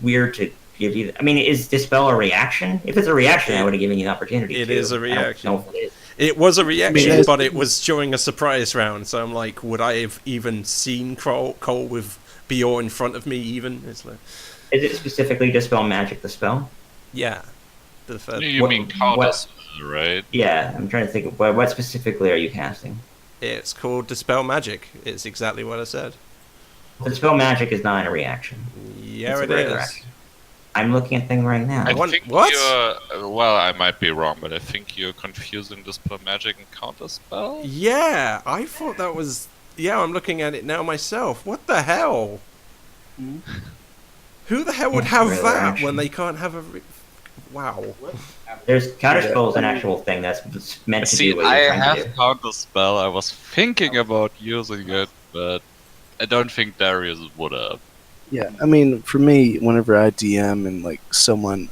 weird to give you. I mean, is dispel a reaction? If it's a reaction, I would have given you the opportunity. It to. is a I don't reaction. know if it is. It was a reaction, it's- but it was during a surprise round, so I'm like, would I have even seen Cole with Bior in front of me even? It's like, Is it specifically dispel magic? The spell? yeah. The third. You What- mean counters, right? Yeah, I'm trying to think of what specifically are you casting? It's called Dispel Magic. It's exactly what I said. Dispel magic is not a reaction. Yeah, It's a it regular is. action. I'm looking at thing right now. I want- think what? you're. Well, I might be wrong, but I think you're confusing Dispel Magic and Counter Spell. Yeah, I thought that was. Yeah, I'm looking at it now myself. What the hell? Who the hell would It's have regular that action. when they can't have a Wow. There's counterspell is an actual thing that's meant to See, do what I you're trying to have do. counter spell. I was thinking about using it, but I don't think Darius would have. Yeah, I mean, for me, whenever I DM and like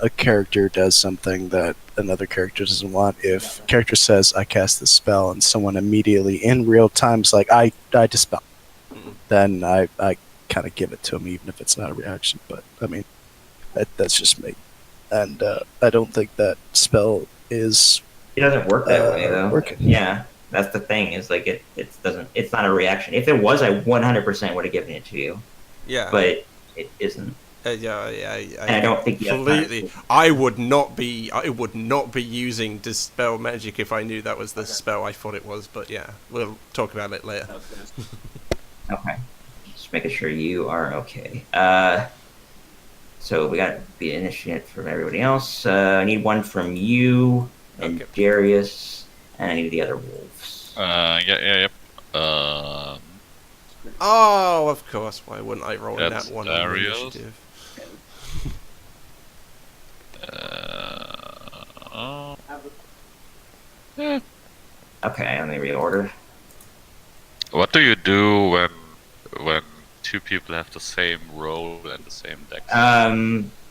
a character does something that another character doesn't want, if a character says I cast this spell and someone immediately in real time is like I dispel, then I kind of give it to him even if it's not a reaction. But I mean, that's just me, and I don't think that spell is It doesn't work that way though. working. Yeah, that's the thing. Is like it doesn't. It's not a reaction. If it was, I 100% would have given it to you. Yeah. But it isn't. Yeah. And I don't think you have Completely. I would not be using dispel magic if I knew that was the spell I thought it was. But yeah, we'll talk about it later. Okay. Just making sure you are okay. So we got the initiative from everybody else. I need one from you and Okay. Darius, and I need the other wolves. Yep. Oh, of course. Why wouldn't I roll That's that one on Darius. initiative? Okay, let me reorder. What do you do when two people have the same role and the same deck?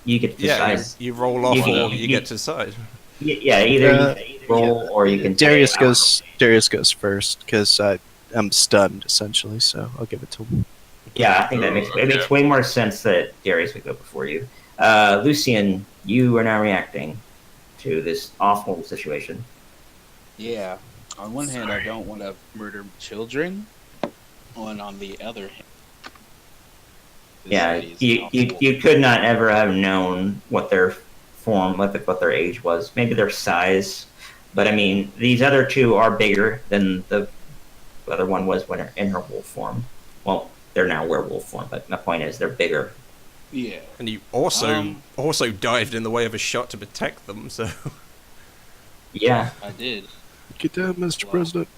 You get to Yeah, decide. you roll off You- or you- you get to decide. Yeah, either you roll or you can. Darius say, Darius goes first because I'm stunned essentially, so I'll give it to him. Yeah, I think that makes way more sense that Darius would go before you. Lucian, you are now reacting to this awful situation. Yeah. On one hand, I don't want to murder children. On the other hand, this Yeah, lady is you awful. you could not ever have known what their form, what their age was, maybe their size. But I mean, these other two are bigger than the other one was when in her wolf form. Well, they're now werewolf form, but my point is they're bigger. Yeah. And you also dived in the way of a shot to protect them, so Yeah, I did. Get down, Mr. Wow. President.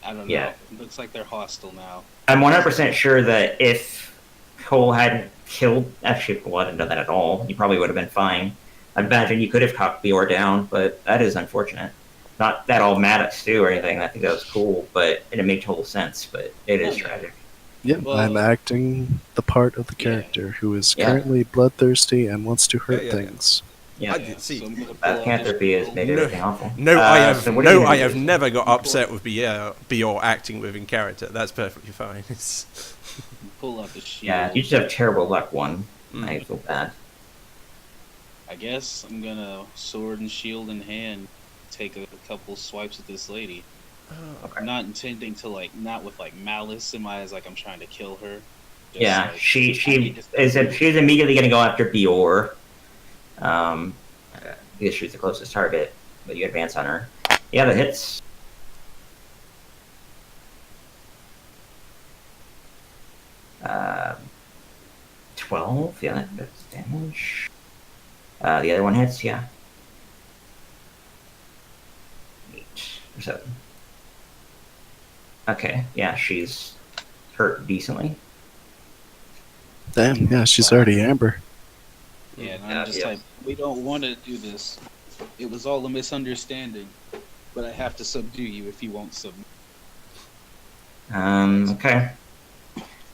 I don't Yeah. know. It looks like they're hostile now. I'm 100% sure that if Cole hadn't killed, actually, well, I didn't know that at all. You probably would have been fine. I imagine you could have cocked Bior down, but that is unfortunate. Not that all mad at Stu or anything. I think that was cool, but it made total sense. But it is tragic. Yeah, Well, I'm acting the part of the yeah. character who is Yeah. currently bloodthirsty and wants to hurt Yeah. things. Yeah, I did see. So I'm gonna pull that out canthropy this has made No- everything awful. No, so what are you gonna I do? have never got upset with Bior acting within character. That's perfectly fine. pull out the shield. Yeah, you just have terrible luck. One, Mm. I feel bad. I guess I'm gonna sword and shield in hand take a couple swipes at this lady. Okay. Not intending to not with malice in my eyes, like I'm trying to kill her. Just, Yeah, like, she I need is to- she's immediately going to go after Bior. Because she's the closest target, but you advance on her. Yeah, that hits. Uh, 12. Yeah, that's damage. The other one hits. Yeah. 8 or 7. Okay. Yeah, she's hurt decently. Damn, yeah, she's already Amber. Yeah, and Yeah, I'm just yeah. like, we don't want to do this. It was all a misunderstanding, but I have to subdue you if you won't submit. Okay.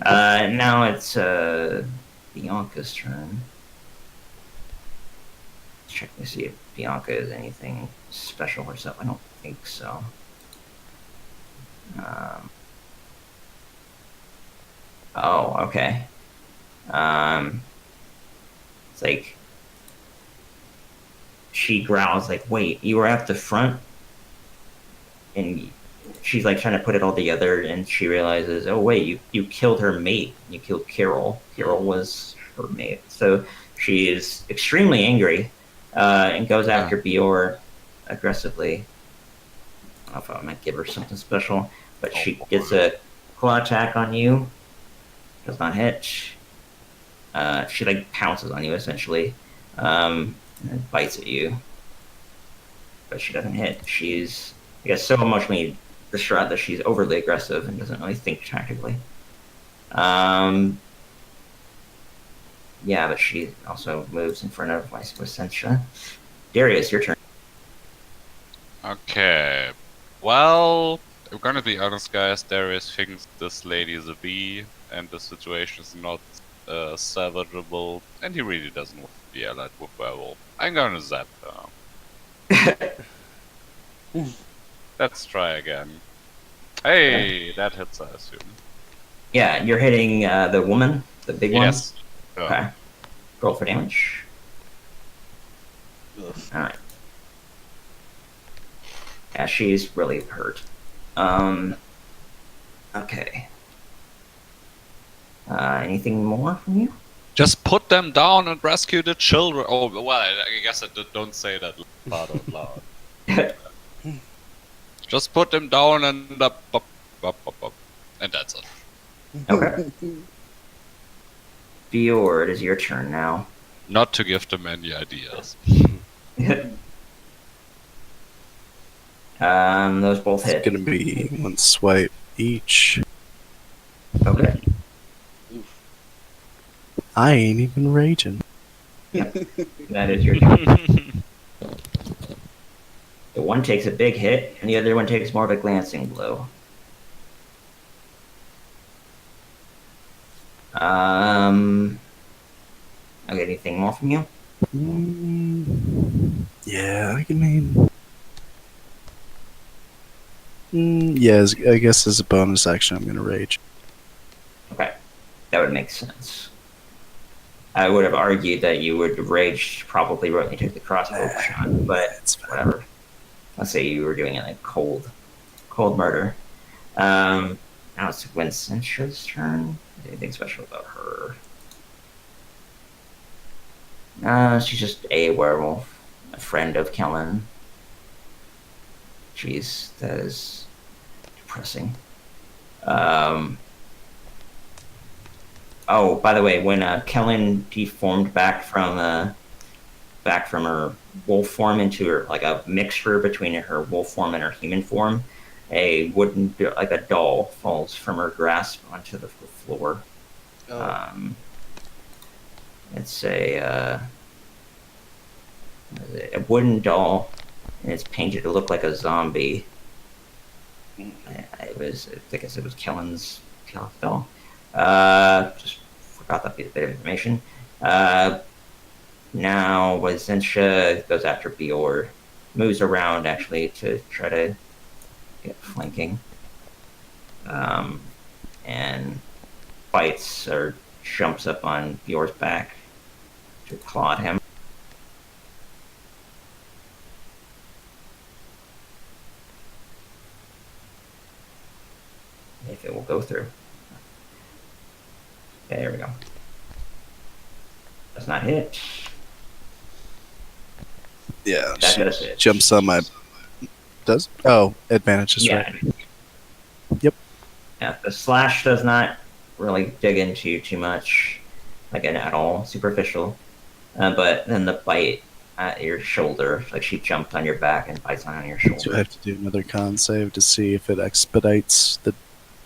Now it's Bianca's turn. Let's check to see if Bianca is anything special herself. I don't think so. Oh, okay. It's like she growls like, "Wait, you were at the front?" And she's like trying to put it all together, and she realizes, oh wait, you killed her mate. You killed Carol. Carol was her mate. So she is extremely angry, and goes after Bior aggressively. I don't know if I might give her something special, but she gets a claw attack on you. Does not hit. She like pounces on you essentially, and bites at you. But she doesn't hit. She's, I guess, so emotionally distraught that she's overly aggressive and doesn't really think tactically. Yeah, but she also moves in front of Vicentia. Darius, your turn. Okay. Well, I'm gonna be honest, guys. Darius thinks this lady is a bee, and the situation is not salvageable, and he really doesn't want to be allied with werewolf. I'm gonna zap her. Let's try again. Hey, that hits, I assume. Yeah, you're hitting the woman, the big one. Yes. Okay. Roll for damage. Ugh. All right. Yeah, she's really hurt. Okay. Anything more from you? Just put them down and rescue the children. Oh, well, I guess I don't say that part out loud. Just put them down and and that's it. Okay. Fjord, it is your turn now. Not to give them any ideas. Those both It's hit. gonna be one swipe each. Okay. I ain't even raging. That is your turn. The one takes a big hit, and the other one takes more of a glancing blow. Okay, anything more from you? Yeah, I mean. Yeah, I guess as a bonus action, I'm gonna rage. Okay, that would make sense. I would have argued that you would rage probably when you took the crossbow shot, but It's fine. whatever. Let's say you were doing it like cold murder. Now it's Vincentia's turn. Anything special about her? She's just a werewolf, a friend of Kellen. Jeez, that is depressing. Oh, by the way, when Kellen deformed back from her wolf form into her, like a mixture between her wolf form and her human form, a wooden, like a doll, falls from her grasp onto the floor. Oh. It's a wooden doll, and it's painted to look like a zombie. I guess it was Kellen's doll. Just forgot that bit of information. Now Vicentia goes after Bior, moves around actually to try to get flanking, and fights or jumps up on Bior's back to claw at him. If it will go through. Okay, there we go. Does not hit. Yeah, That she does hit. jumps on my. Does? Oh, advantage is Yeah. right. Yep. Yeah, the slash does not really dig into you too much, like at all, superficial. But then the bite at your shoulder, like she jumped on your back and bites on your shoulder. Do I have to do another con save to see if it expedites the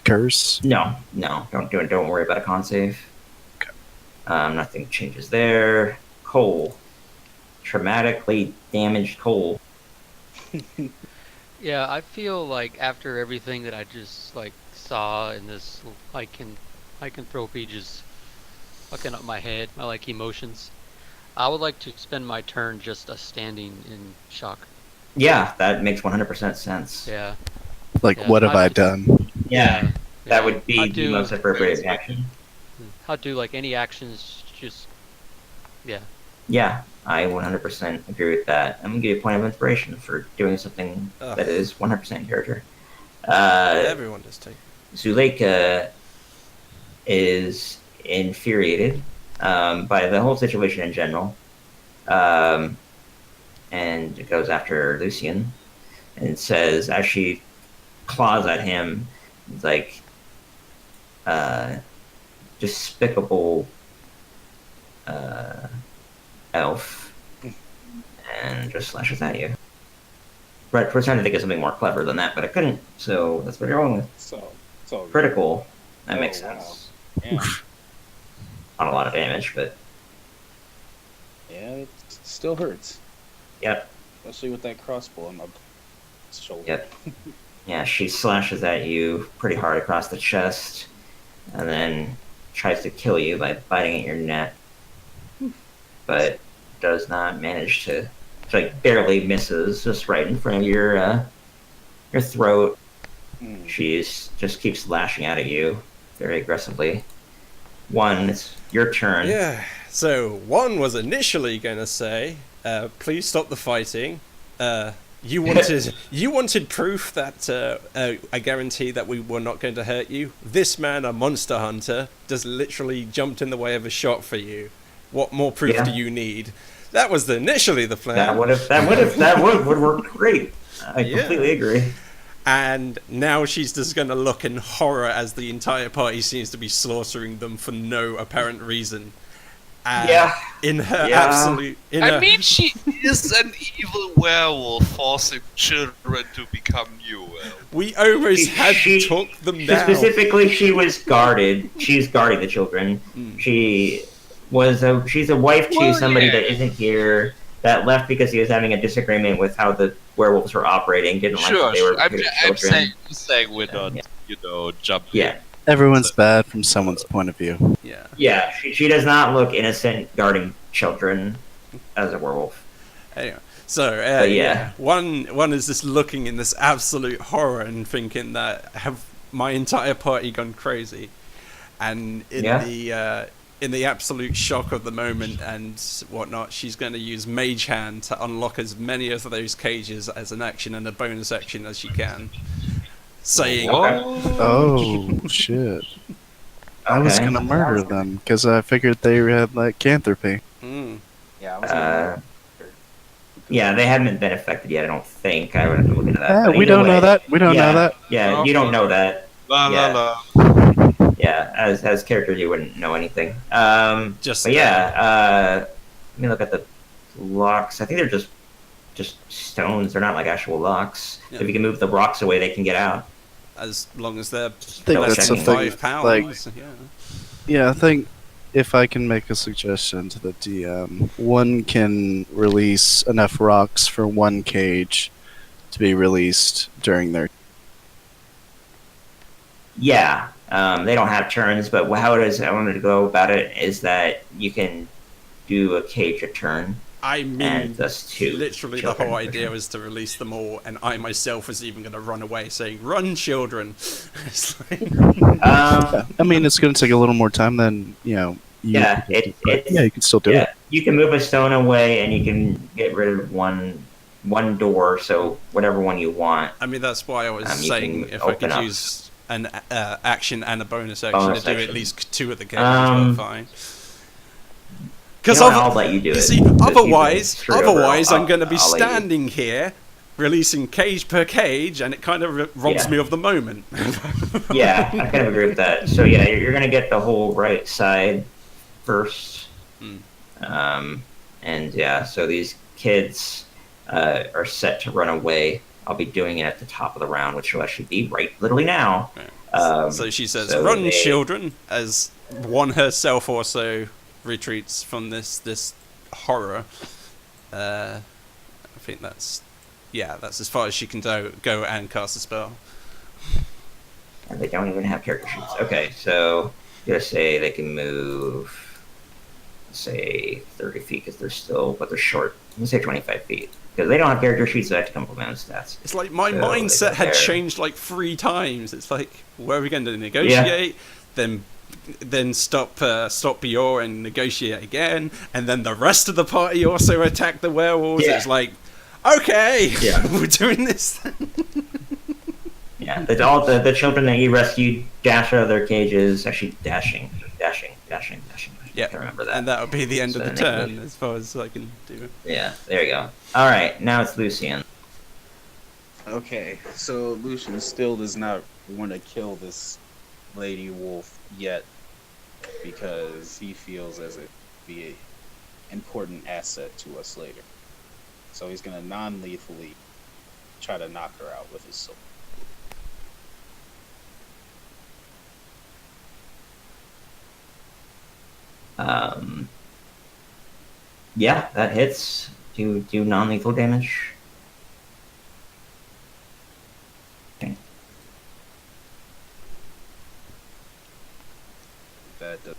curse? No, don't do it. Don't worry about a con save. Okay. Nothing changes there. Cole, traumatically damaged Cole. Yeah, I feel like after everything that I just like saw in this lycanthropy just fucking up my head, my like emotions, I would like to spend my turn just standing in shock. Yeah, that makes 100% sense. Yeah. Like, Yeah, what have I I'd- done? Yeah, that yeah. would be I'd the do, most appropriate action. I'd do like any actions, just yeah. Yeah, I 100% agree with that. I'm gonna give you a point of inspiration for doing something Ugh. that is 100% character. Everyone just take. Zuleika is infuriated by the whole situation in general, and goes after Lucian and says, as she claws at him, it's like despicable elf, and just slashes at you. Right, we're trying to think of something more clever than that, but I couldn't, so that's what you're going with. So Critical. That makes Oh, wow. sense. Yeah. Not a lot of damage, but Yeah, it still hurts, Yep. especially with that crossbow on my shoulder. Yep. Yeah, she slashes at you pretty hard across the chest, and then tries to kill you by biting at your neck, but does not manage to. Like barely misses, just right in front of your throat. She's just keeps lashing out at you very aggressively. One, it's your turn. Yeah. So one was initially going to say, "Please stop the fighting." You wanted proof that a guarantee that we were not going to hurt you. This man, a monster hunter, just literally jumped in the way of a shot for you. What more proof do you need? That was initially the plan. That would work great. I completely agree. And now she's just going to look in horror as the entire party seems to be slaughtering them for no apparent reason. In her absolute... I mean, she is an evil werewolf forcing children to become new werewolves. We almost had to talk them down. Specifically, she's guarding the children. She's a wife to somebody that isn't here, that left because he was having a disagreement with how the werewolves were operating, didn't like that they were I'm saying we're not, jumping. Yeah. Everyone's bad from someone's point of view. Yeah. Yeah, she does not look innocent guarding children as a werewolf. Anyway, so one is just looking in this absolute horror and thinking that have my entire party gone crazy, and in the absolute shock of the moment and whatnot, she's going to use Mage Hand to unlock as many of those cages as an action and a bonus action as she can. Saying, "Oh shit! I was gonna murder them because I figured they had lycanthropy." Yeah. Yeah, they haven't been affected yet. I don't think. I would have to look into that. We don't know that. We don't know that. Yeah, you don't know that. La la la. Yeah, as characters, you wouldn't know anything. Let me look at the locks. I think they're just stones. They're not like actual locks. Yeah. If you can move the rocks away, they can get out. As long as they're that's less than a thing, 5 pounds. Yeah, I think if I can make a suggestion to the DM, one can release enough rocks for one cage to be released during their... Yeah, they don't have turns, but how it is I wanted to go about it is that you can do a cage a turn. I mean, and thus literally the whole idea was to release them all, and I myself was even going to run away saying, "Run, children!" It's like... I mean, it's going to take a little more time than, you can still do it. You can move a stone away, and you can get rid of one door, so whatever one you want. I mean, that's why I was saying if I could use an action and a bonus action to do at least 2 of the games, well, fine. Because I'll let you do it. See, otherwise I'm going to be standing here, releasing cage per cage, and it kind of robs me of the moment. Yeah, I kind of agree with that. So yeah, you're going to get the whole right side first, and yeah, so these kids are set to run away. I'll be doing it at the top of the round, which will actually be literally now. Right. So she says, "Run, children," as one herself also retreats from this horror. I think that's as far as she can go and cast a spell. And they don't even have character sheets. Okay, so just say they can move, say 30 feet because they're short. Let's say 25 feet because they don't have character sheets, so I have to come up with my own stats. It's like my mindset had changed like 3 times. It's like, where are we going to negotiate? Then stop Bior and negotiate again, and then the rest of the party also attack the werewolves. It's like, okay, we're doing this. Yeah, all the children that you rescued dash out of their cages, actually dashing. Yeah, I remember that. And that'll be the end of the turn, as far as I can do. Yeah, there you go. All right, now it's Lucian. Okay, so Lucian still does not want to kill this lady wolf yet because he feels as it be an important asset to us later. So he's going to non-lethally try to knock her out with his sword. Yeah, that hits. Do non-lethal damage. Okay. That does.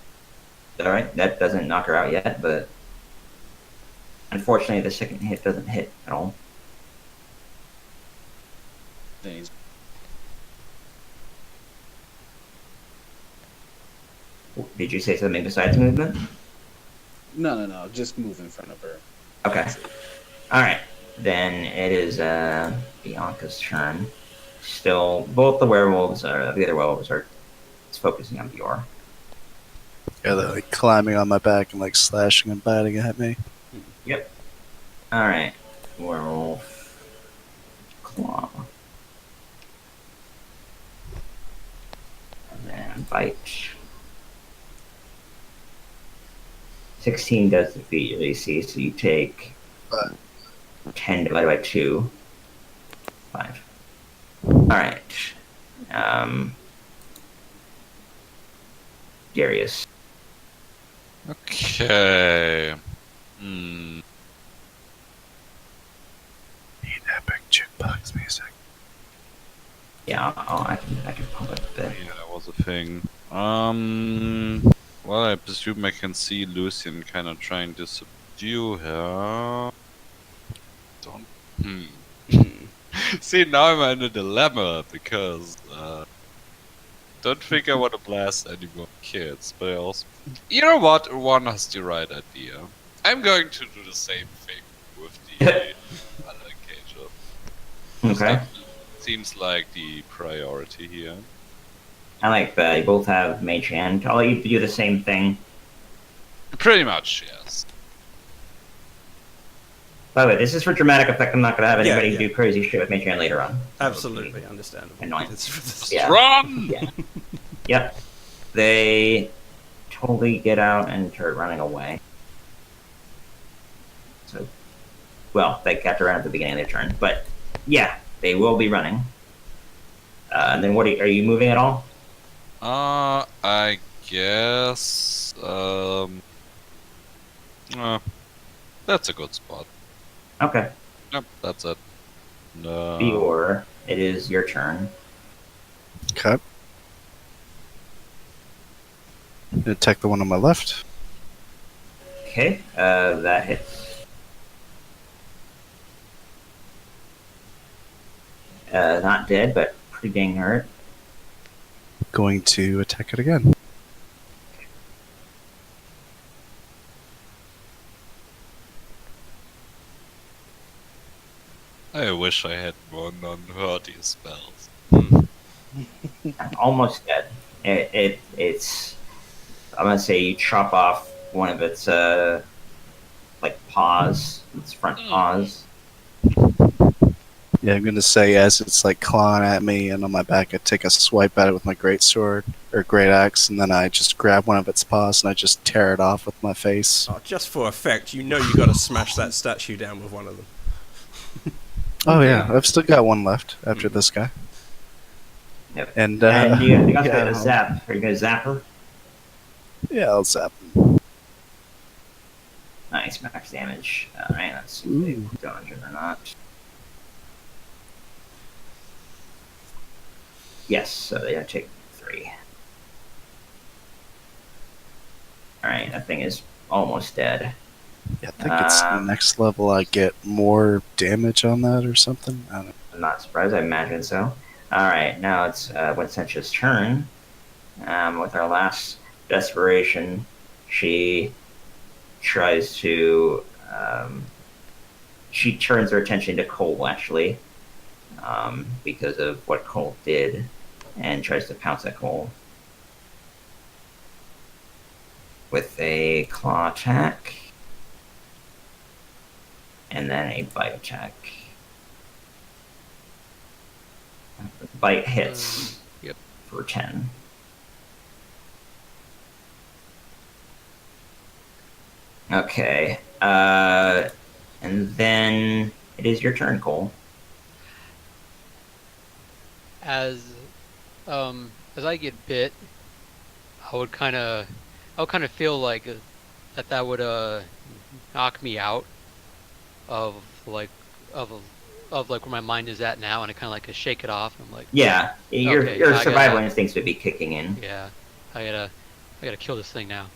All right, that doesn't knock her out yet, but unfortunately, the second hit doesn't hit at all. Things. Did you say something besides movement? No. Just move in front of her. Okay. All right. Then it is Bianca's turn. Still, both the werewolves are the other werewolves are focusing on Bior. Yeah, they're like climbing on my back and like slashing and biting at me. Yep. All right. Werewolf claw. And then bite. 16 does defeat your AC, so you take 10 divided by 2. 5. Alright. Darius. Okay. Need epic jukebox music. Yeah, I can pump it a bit. Yeah, that was a thing. Well, I presume I can see Lucian kind of trying to subdue her. Don't. See, now I'm in a dilemma because don't think I want to blast any more kids, but I also. You know what? One has the right idea. I'm going to do the same thing with the other cager. Okay. That seems like the priority here. I like that. You both have Mage Hand. I'll let you do the same thing. Pretty much, yes. By the way, this is for dramatic effect. I'm not going to have anybody Yeah. do crazy shit with Mage Hand later on. Absolutely understandable. Annoying. Yeah. Run! Yeah. Yep. They totally get out and start running away. So, well, they got to run at the beginning of their turn, but yeah, they will be running. And then what are you moving at all? I guess. That's a good spot. Okay. Yep, that's it. No. Bior, it is your turn. Okay. Attack the one on my left. Okay, that hits. Not dead, but pretty dang hurt. Going to attack it again. I wish I had more non-hardy spells. Almost dead. It's. I'm gonna say you chop off one of its like paws, its front paws. Yeah, I'm gonna say as it's like clawing at me and on my back, I take a swipe at it with my great sword or great axe, and then I just grab one of its paws and I just tear it off with my face. Oh, just for effect, you know you got to smash that statue down with one of them. Oh yeah, I've still got one left after this guy. Yep. And you got yeah, to zap. Are you gonna zap her? yeah, I'll zap him. Nice max damage. All right, let's see if Ooh. they've dodged it or not. Yes, so they gotta take 3. All right, that thing is almost dead. Yeah, I think it's next level. I get more damage on that or something. I don't know. I'm not surprised. I imagine so. All right, now it's Winsentia's turn. With our last desperation, she tries to. She turns her attention to Cole actually, because of what Cole did, and tries to pounce at Cole with a claw attack. And then a bite attack. Bite hits Yep. for 10. Okay. And then it is your turn, Cole. As I get bit, I would kind of feel like that would knock me out of like of like where my mind is at now, and I kind of like shake it off. I'm like, Yeah, your Okay, your I survival gotta- instincts would be kicking in. yeah, I gotta kill this thing now.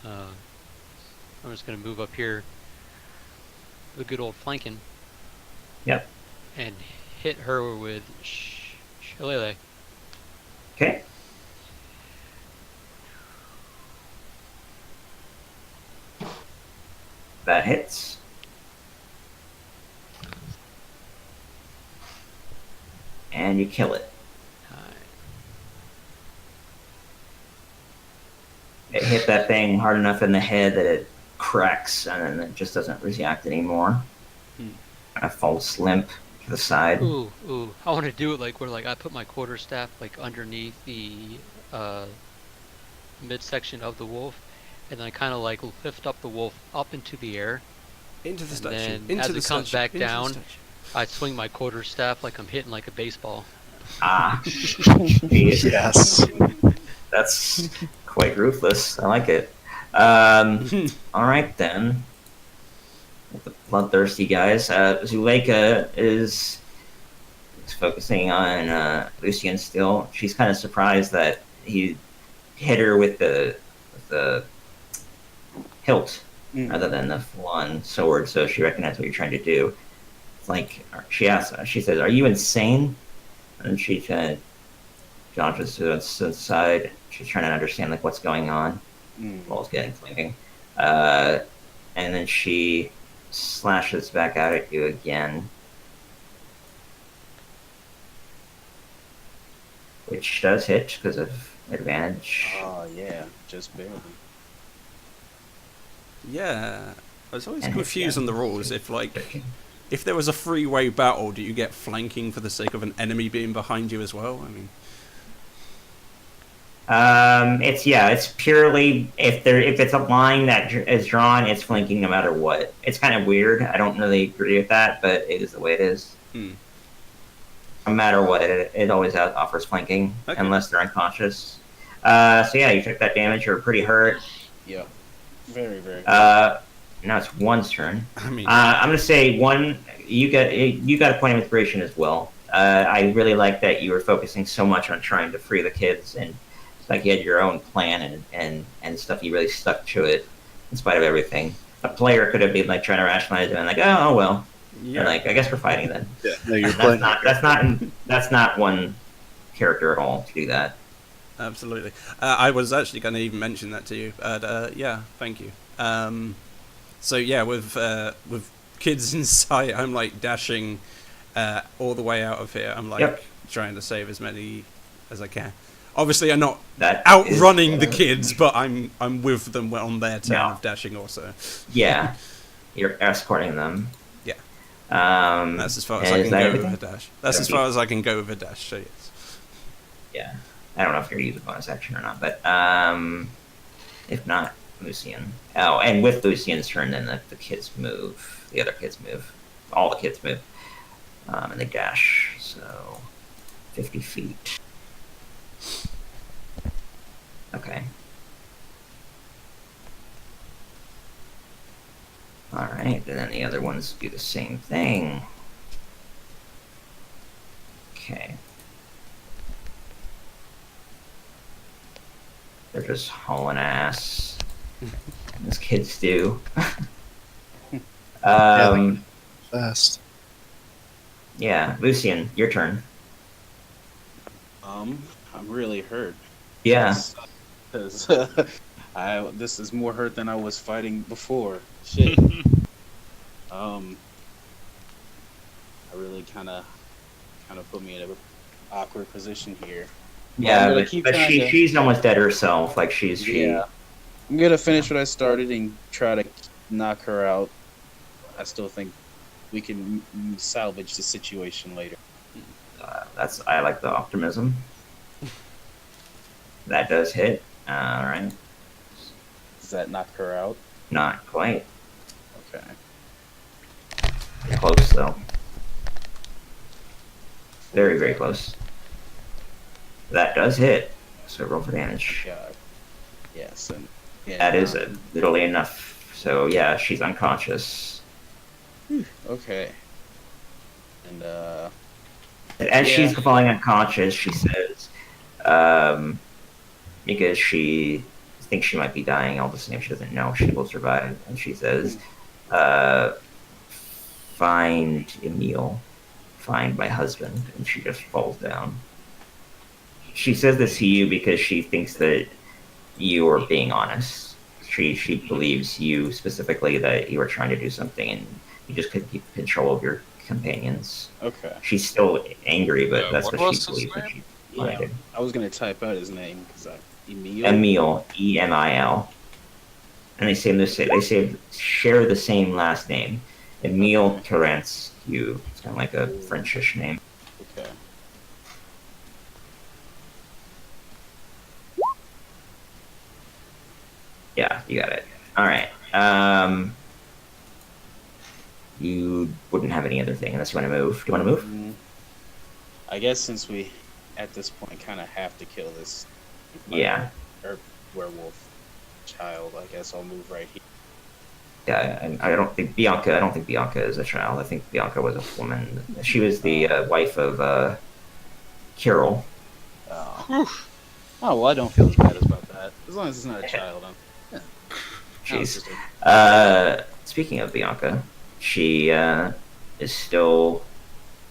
I'm just gonna move up here, the good old flanking, Yep. and hit her with Shillelagh. Okay. That hits. And you kill it. It hit that thing hard enough in the head that it cracks and then it just doesn't react anymore. Kind of falls limp to the side. Ooh, I want to do it like where like I put my quarterstaff like underneath the midsection of the wolf, and then I kind of like lift up the wolf up into the air. Into the And statue. then Into as the it comes statue, back into the down, statue. I swing my quarterstaff like I'm hitting like a baseball. Ah. Jeez. Yes. That's quite ruthless. I like it. All right then. With the bloodthirsty guys, Zuleika is focusing on Lucian still. She's kind of surprised that he hit her with the hilt rather than the full-on sword. So she recognizes what you're trying to do. It's like she asks. She says, "Are you insane?" And she kind of Josh to the side. She's trying to understand like what's going on. Ball's getting flanking. And then she slashes back out at you again. Which does hit because of advantage. Oh yeah, just barely. Yeah. I was always And confused yeah. on the rules. If there was a three-way battle, do you get flanking for the sake of an enemy being behind you as well? I mean, It's purely if it's a line that is drawn, it's flanking no matter what. It's kind of weird. I don't really agree with that, but it is the way it is. No matter what, it always offers flanking Okay. unless they're unconscious. So yeah, you took that damage. You're pretty hurt. Yep. Very, very. Now it's one's turn. I mean, I'm gonna say one. You got a point of inspiration as well. I really like that you were focusing so much on trying to free the kids, and it's like you had your own plan and stuff. You really stuck to it in spite of everything. A player could have been like trying to rationalize it and like, oh well, yeah. and like I guess we're fighting then. No, you're That's playing. that's not one character at all to do that. Absolutely. I was actually going to even mention that to you. Yeah, thank you. So yeah, with kids in sight, I'm like dashing all the way out of here. I'm like Yep. trying to save as many as I can. Obviously, I'm not That outrunning is, the kids, but I'm with them on their turn No. of dashing also. Yeah, you're escorting them. Yeah. That's That's as far as I can go with a dash. That's as far as I can go with a dash. So yes. Yeah. I don't know if you're going to use a bonus action or not, but if not, Lucian. Oh, and with Lucian's turn, then the kids move. The other kids move. All the kids move. And they dash. So 50 feet. Okay. Alright, and then the other ones do the same thing. Okay. They're just hauling ass. As kids do. Fast. Yeah, Lucian, your turn. I'm really hurt. Yeah. Because this is more hurt than I was fighting before. Shit. I really kind of put me in an awkward position here. Yeah, gonna but, keep but trying to- she's almost dead herself. Like she. Yeah. I'm gonna finish what I started and try to knock her out. I still think we can salvage the situation later. I like the optimism. That does hit. All right. Does that knock her out? Not quite. Okay. Close though. Very, very close. That does hit. So roll for damage. Yeah. Yes, and Yeah. That is literally enough. So yeah, she's unconscious. Okay. And As Yeah. she's falling unconscious, she says, because she thinks she might be dying all the same, she doesn't know if she will survive, and she says, "Find Emil, find my husband," and she just falls down. She says this to you because she thinks that you are being honest. She believes you specifically that you were trying to do something and you just couldn't keep control of your companions. okay. She's still angry, but that's what what was she his believes that name? she blinded. I was gonna type out his name because Emil. Emil, Emil, and they say share the same last name. Emil Terence. You. It's kind of like a Frenchish name. Okay. Yeah, you got it. All right. You wouldn't have any other thing unless you want to move. Do you want to move? I guess since we, at this point, kind of have to kill this Yeah. or werewolf child, I guess I'll move right here. Yeah, I don't think Bianca. I don't think Bianca is a child. I think Bianca was a woman. She was the wife of Carol. Oh, well, I don't feel as bad about that. As long as it's not a child. Jeez. Speaking of Bianca, she is still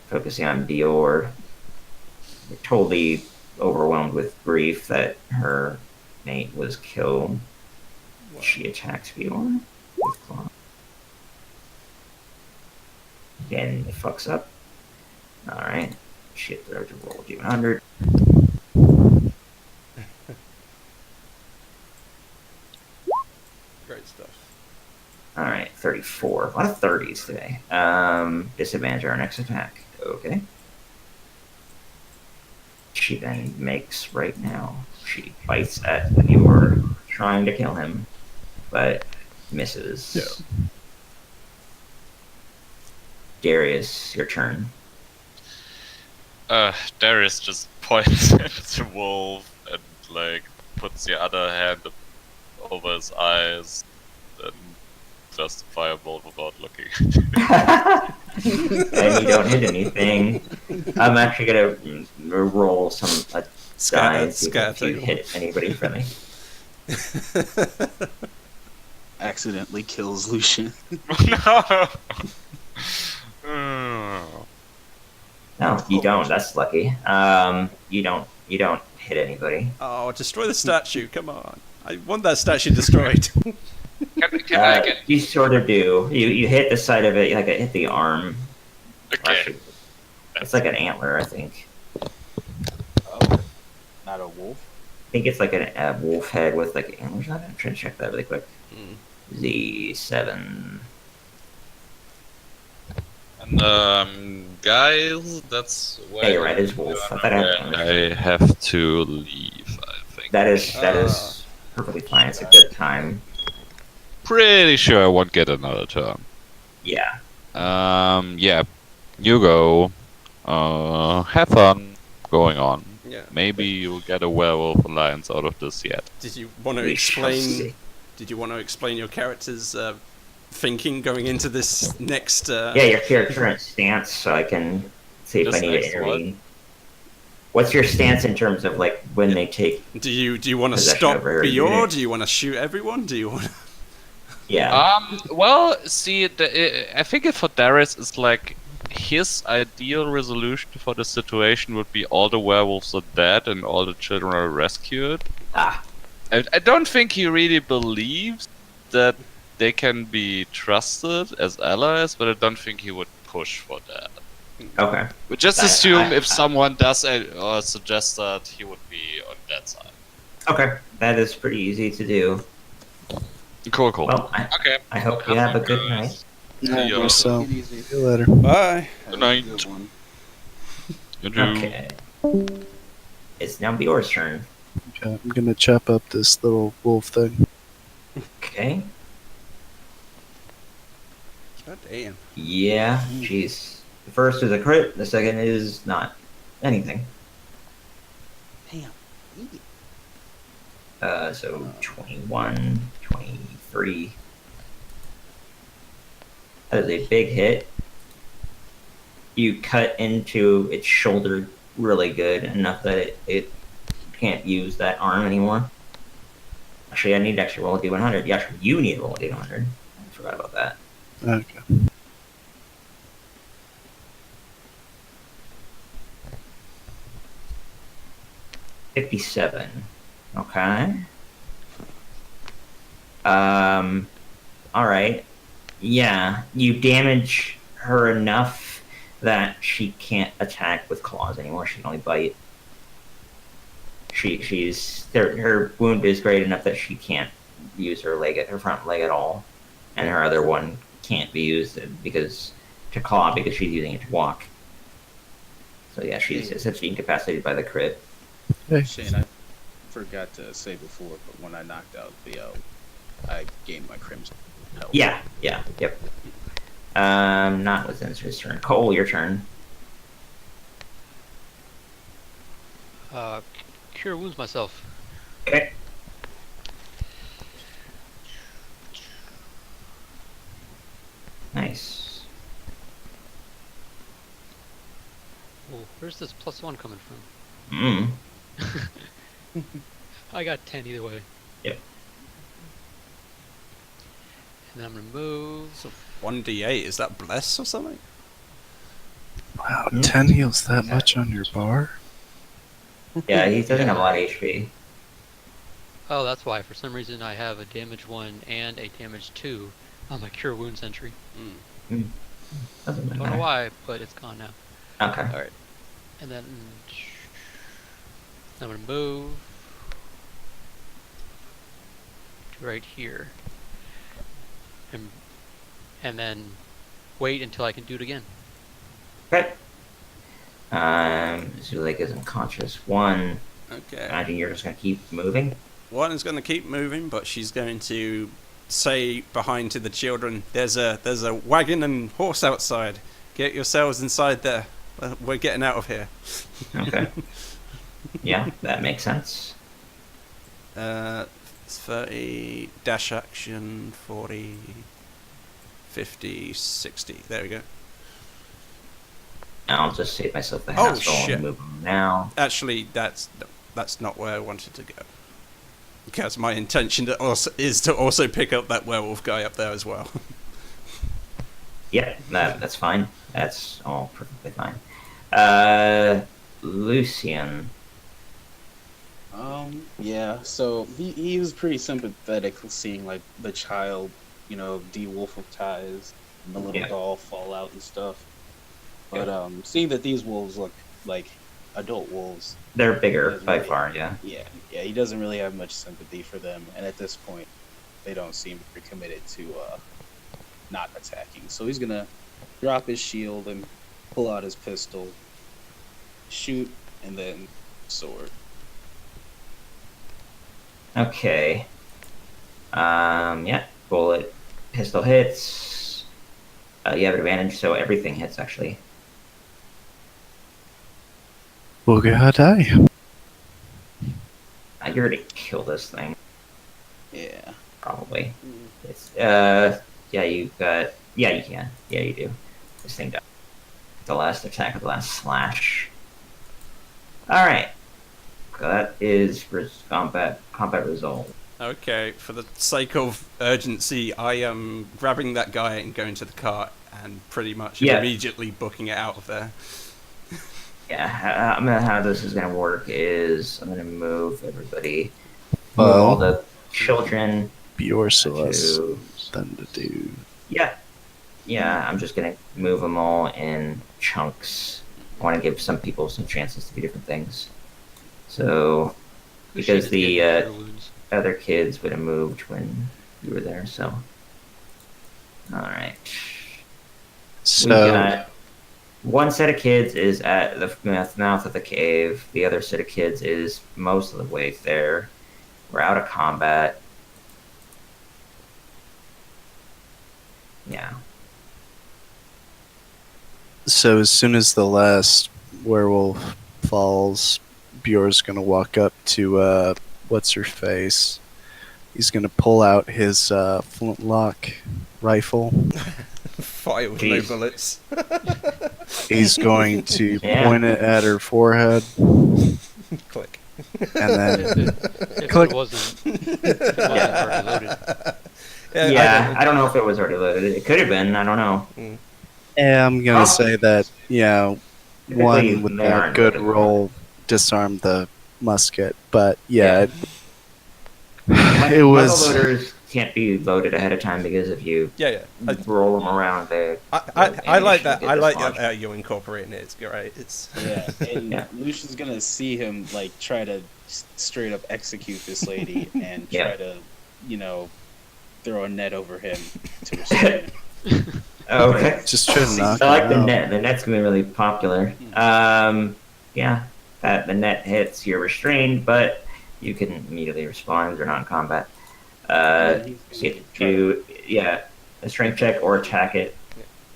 focusing on Dior, totally overwhelmed with grief that her mate was killed. She attacks Dior with claw. Again, it fucks up. Alright. Shit, they're to roll D100. Great stuff. Alright, 34. A lot of 30s today. Disadvantage our next attack. Okay. She then makes right now. She bites at your trying to kill him, but misses. Yeah. Darius, your turn. Darius just points at the wolf and like puts the other hand over his eyes and just firebolt without looking. And you don't hit anything. I'm actually gonna roll some die and see if you hit anybody friendly. Accidentally kills Lucian. No. No, you don't. That's lucky. You don't hit anybody. Oh, destroy the statue! Come on, I want that statue destroyed. Can I get? You sort of do. You hit the side of it, like it hit the arm. Okay. Actually, it's like an antler, I think. Oh, not a wolf. I think it's like a wolf head with like antlers on it. I'm trying to check that really quick. Z7. And guys, that's where Yeah, you're right. It's wolf. I thought I had antlers. I have to leave. I think. That is perfectly fine. It's a good time. Pretty sure I won't get another turn. Yeah. Yeah. You go. Have fun going on. Yeah. Maybe you'll get a werewolf alliance out of this yet. Did you want to We shall explain? see. Did you want to explain your character's thinking going into this next? Yeah, your current stance, so I can see if This I need to next one? intervene. What's your stance in terms of like when they take? Do you want to Possession stop over Bior? unit. Do you want to shoot everyone? Do you want? Yeah. Well, see, I think for Darius, it's like his ideal resolution for the situation would be all the werewolves are dead and all the children are rescued. Ah. I don't think he really believes that they can be trusted as allies, but I don't think he would push for that. Okay. We just assume if someone does or suggests that, he would be on that side. Okay. That is pretty easy to do. Cool. Well, Okay. I hope you have a good night. Yeah. So, Take it easy. see you later. Bye. Good night. Good one. You do. Okay. It's now Bior's turn. Okay, I'm gonna chop up this little wolf thing. Okay. God damn. Yeah. Jeez. The first is a crit. The second is not anything. Damn. So 21, 23. That is a big hit. You cut into its shoulder really good, enough that it can't use that arm anymore. Actually, I need to actually roll a d100. Yeah, actually, you need to roll a d100. I forgot about that. Okay. $57. Okay. All right. Yeah, you damage her enough that she can't attack with claws anymore. She can only bite. Her wound is great enough that she can't use her front leg at all, and her other one can't be used to claw because she's using it to walk. So yeah, she's essentially incapacitated by the crit. Hey. Shane, I forgot to say before, but when I knocked out Leo, I gained my crimson health. Yeah, yep. Not within his turn. Cole, your turn. Cure wounds myself. Okay. Nice. Oh, where's this +1 coming from? I got 10 either way. Yep. And then I'm gonna move. So 1d8, is that bless or something? Wow, 10 heals that much on your bar? Yeah, he doesn't have a lot of HP. Oh, that's why. For some reason, I have a damage 1 and a damage 2 on my cure wounds entry. Doesn't Don't know matter. why, but it's gone now. Okay. All right. And then I'm gonna move to right here, and then wait until I can do it again. Okay. Zulik is unconscious. One. Okay. Imagine you're just gonna keep moving. One is going to keep moving, but she's going to say behind to the children, "There's a wagon and horse outside. Get yourselves inside there. We're getting out of here." Okay. Yeah, that makes sense. 30 dash action, 40, 50, 60. There we go. I'll just save myself the Oh, hassle shit. and move them now. Actually, that's not where I wanted to go. Because my intention is to also pick up that werewolf guy up there as well. Yeah, that's fine. That's all perfectly fine. Lucian. Yeah, so he was pretty sympathetic seeing, like, the child, de-wolfitize and the little doll fall out and stuff. But, seeing that these wolves look like adult wolves. They're bigger by far, yeah. Yeah, he doesn't really have much sympathy for them, and at this point, they don't seem very committed to, not attacking. So he's gonna drop his shield and pull out his pistol, shoot, and then sword. Okay. Yeah, bullet, pistol hits. You have advantage, so everything hits, actually. Boogadai. You already killed this thing, Yeah. probably. It's, yeah, you can. Yeah, you do. This thing does. The last attack of the last slash. Alright. So that is combat result. Okay, for the sake of urgency, I am grabbing that guy and going to the cart and pretty much immediately booking it out of there. Yeah, how this is gonna work is I'm gonna move everybody, move Well, all the children. Bjorsalas then to do. Yeah, I'm just gonna move them all in chunks. I want to give some people some chances to do different things. So, because the Cure wounds. other kids would have moved when you were there, so. Alright. So, We got one set of kids is at the mouth of the cave. The other set of kids is most of the way there. We're out of combat. Yeah. so as soon as the last werewolf falls, Bjor's gonna walk up to what's her face. He's gonna pull out his flintlock rifle. Fire with Jeez. no bullets. He's going to Yeah. point it at her forehead, Click. and then If Click. it wasn't already loaded. Yeah, I don't know if it was already loaded. It could have been. I don't know. yeah, I'm gonna Oh. say that Typically, one with they a aren't good loaded. roll disarmed the musket, but Yeah. it was. Muzzle loaders can't be loaded ahead of time because if you Yeah. roll them around, they I like that. Get I like dislodged. that you're incorporating it. It's great. It's Yeah, and Yeah. Lucian's gonna see him like try to straight up execute this lady and Yeah. try to, throw a net over him to restrain him. okay. Just try to knock I like him the out. net. The net's gonna be really popular. Yeah, that the net hits, you're restrained, but you can immediately respond. You're not in combat. And he's So you gonna have try to do a strength check or attack it.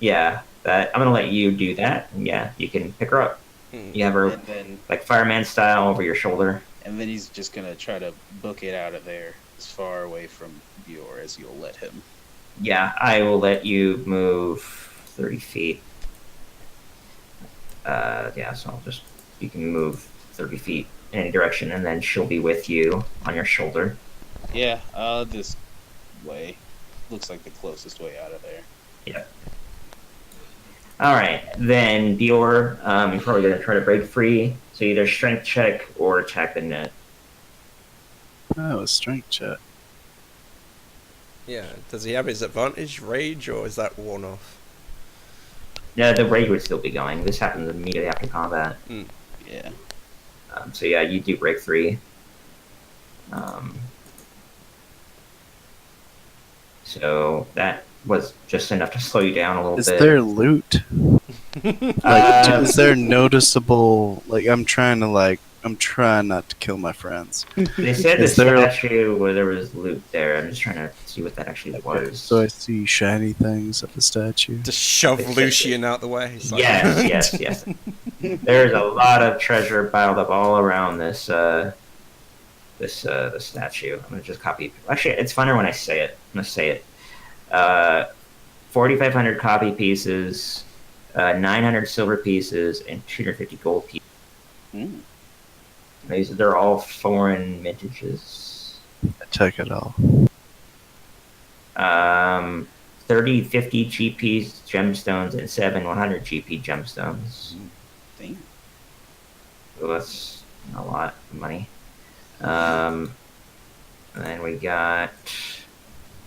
Yeah, that I'm gonna let you do that. Yeah, you can pick her up. You have her and then like fireman style over your shoulder. he's just gonna try to book it out of there as far away from Bior as you'll let him. Yeah, I will let you move 30 feet. Yeah, so you can move 30 feet in any direction, and then she'll be with you on your shoulder. Yeah, this way looks like the closest way out of there. All right, then Bior, you're probably gonna try to break free. So either strength check or attack the net. Oh, a strength check. yeah. Does he have his advantage rage, or is that worn off? Yeah, the raid would still be going. This happens immediately after combat. Yeah. So yeah, you do break free. So that was just enough to slow you down a little Is bit. there loot? Uh, Is there noticeable? I'm trying not to kill my friends. They said the Is there- statue where there was loot there. I'm just trying to see what that actually was. So I see shiny things at the statue. Just shove It's- Lucian out the way. He's like- Yes. There's a lot of treasure piled up all around this the statue. I'm gonna just copy. Actually, it's funner when I say it. I'm gonna say it. 4,500 copy pieces, 900 silver pieces, and 250 gold pieces. Mm. They're all foreign mintages. Check it all. 30, 50 GP gemstones and 7 100 GP gemstones. Damn. So that's a lot of money. And then we got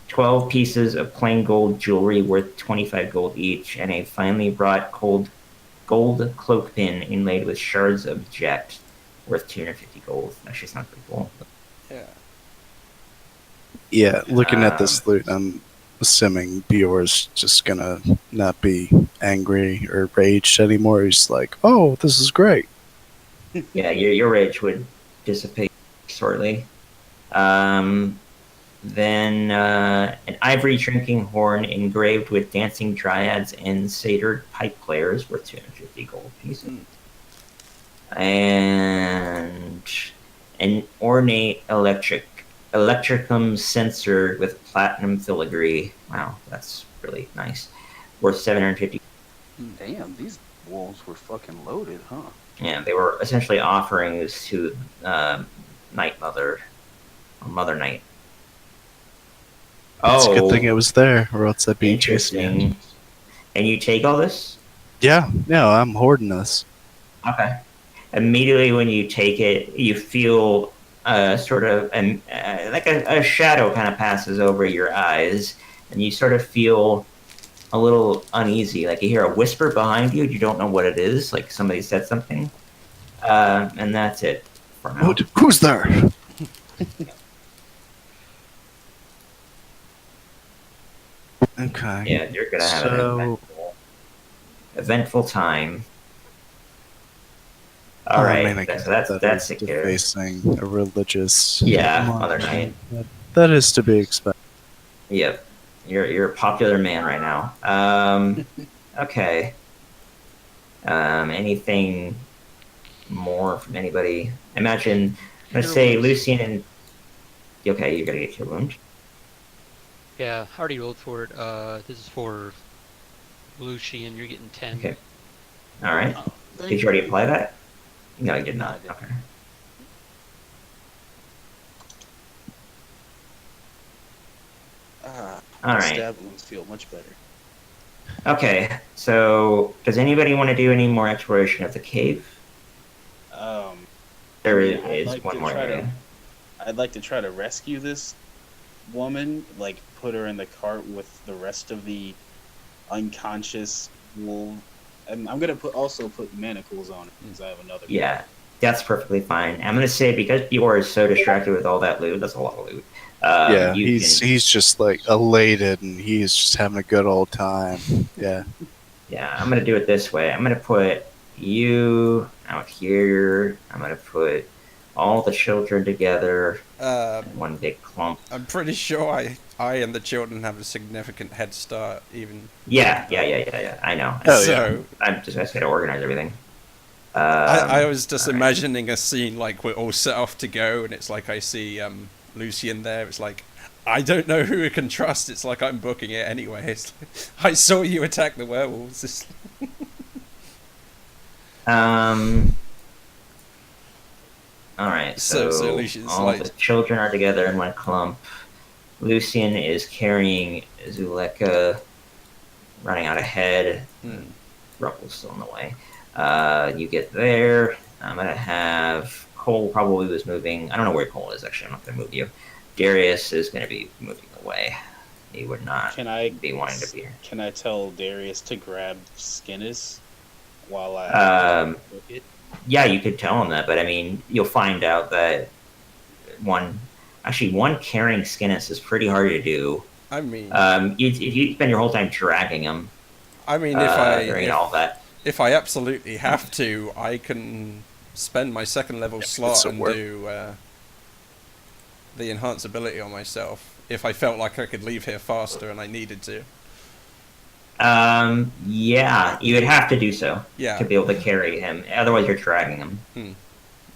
12 pieces of plain gold jewelry worth 25 gold each, and a finely wrought gold cloak pin inlaid with shards of jet worth 250 gold. Actually sounds pretty cool. Yeah. Yeah, looking at this loot, I'm assuming Bior's just gonna not be angry or raged anymore. He's like, "Oh, this is great." Yeah, your rage would dissipate shortly. Then an ivory drinking horn engraved with dancing dryads and satyr pipe players worth 250 gold pieces. And an ornate electricum censer with platinum filigree. Wow, that's really nice. Worth 750. Damn, these wolves were fucking loaded, huh? Yeah, they were essentially offerings to Night Mother, or Mother Night. It's a good thing it was there, or else I'd be chasing it. Interesting. And you take all this? Yeah, no, I'm hoarding this. Okay. Immediately when you take it, you feel sort of like a shadow kind of passes over your eyes, and you sort of feel a little uneasy. Like you hear a whisper behind you, you don't know what it is. Like somebody said something, and that's it for now. Who's there? Okay. Yeah, you're gonna have an eventful time. All right, I guess so that's is taken care of. facing a religious. Yeah, monarch. Mother Night. That is to be expected. Yep, you're a popular man right now. Okay. Anything more from anybody? Imagine, let's say Lucian and Okay, you're gonna get your wound. Yeah, I already rolled for it. This is for Lucian. You're getting 10. Okay. All right. Oh, thank Did you already you. apply that? No, you did No, not. I didn't. Okay. All right. Stab wounds feel much better. Okay. So, does anybody want to do any more exploration of the cave? There Yeah, I'd is like one to more try to- area. I'd like to try to rescue this woman, like put her in the cart with the rest of the unconscious wolf. And I'm gonna also put manacles on it because I have another. Yeah, that's perfectly fine. I'm gonna say because Dior is so distracted with all that loot, that's a lot of loot. Yeah, you he's just like elated and he's just having a good old time. Yeah. Yeah, I'm gonna do it this way. I'm gonna put you out here. I'm gonna put all the children together in one big clump. I'm pretty sure I and the children have a significant head start, even. Yeah. I know. Oh, So I'm just gonna organize everything. I was just all right. imagining a scene like we're all set off to go, and it's like I see Lucian there. It's like I don't know who we can trust. It's like I'm booking it anyway. It's like, I saw you attack the werewolves. It's All right. So So, Lucian's all like- the children are together in one clump. Lucian is carrying Zuleka, running out ahead. Ruffle's still in the way. You get there. I'm gonna have Cole probably was moving. I don't know where Cole is actually. I'm not gonna move you. Darius is gonna be moving away. He would not Can I be wanting to be here. Can I tell Darius to grab Skinnis while I book it? Yeah, you could tell him that, but I mean, you'll find out that one carrying Skinnis is pretty hard to do. I mean, If you spend your whole time dragging him if during all that. if I absolutely have to, I can spend my second level slot it's a and work. do the enhance ability on myself if I felt like I could leave here faster and I needed to. Yeah, you would have to do so Yeah. to be able to carry him. Otherwise, you're dragging him.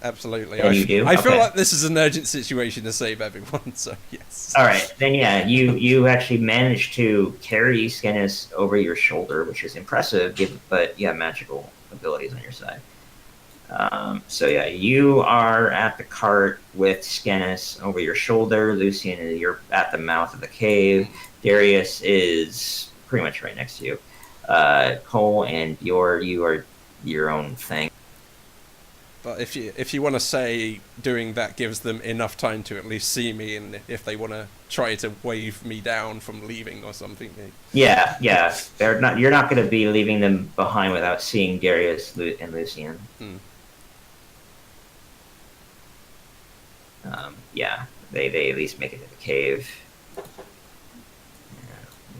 Absolutely. Oh, you do? I feel Okay. like this is an urgent situation to save everyone, so yes. All right, then yeah, you actually managed to carry Skinnis over your shoulder, which is impressive, but you have magical abilities on your side. So yeah, you are at the cart with Skinnis over your shoulder. Lucian, you're at the mouth of the cave. Darius is pretty much right next to you. Cole and you are your own thing. But if you want to say doing that gives them enough time to at least see me, and if they want to try to wave me down from leaving or something. Yeah. You're not going to be leaving them behind without seeing Darius and Lucian. Yeah, they at least make it to the cave. Yeah,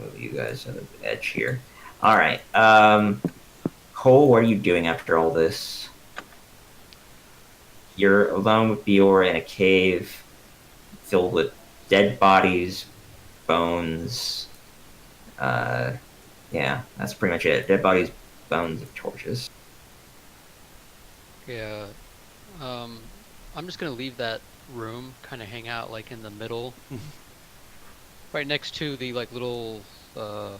move you guys to the edge here. All right. Cole, what are you doing after all this? You're alone with Bior in a cave filled with dead bodies, bones. Yeah, that's pretty much it. Dead bodies, bones, and torches. Yeah. I'm just gonna leave that room, kind of hang out like in the middle, right next to the like little. I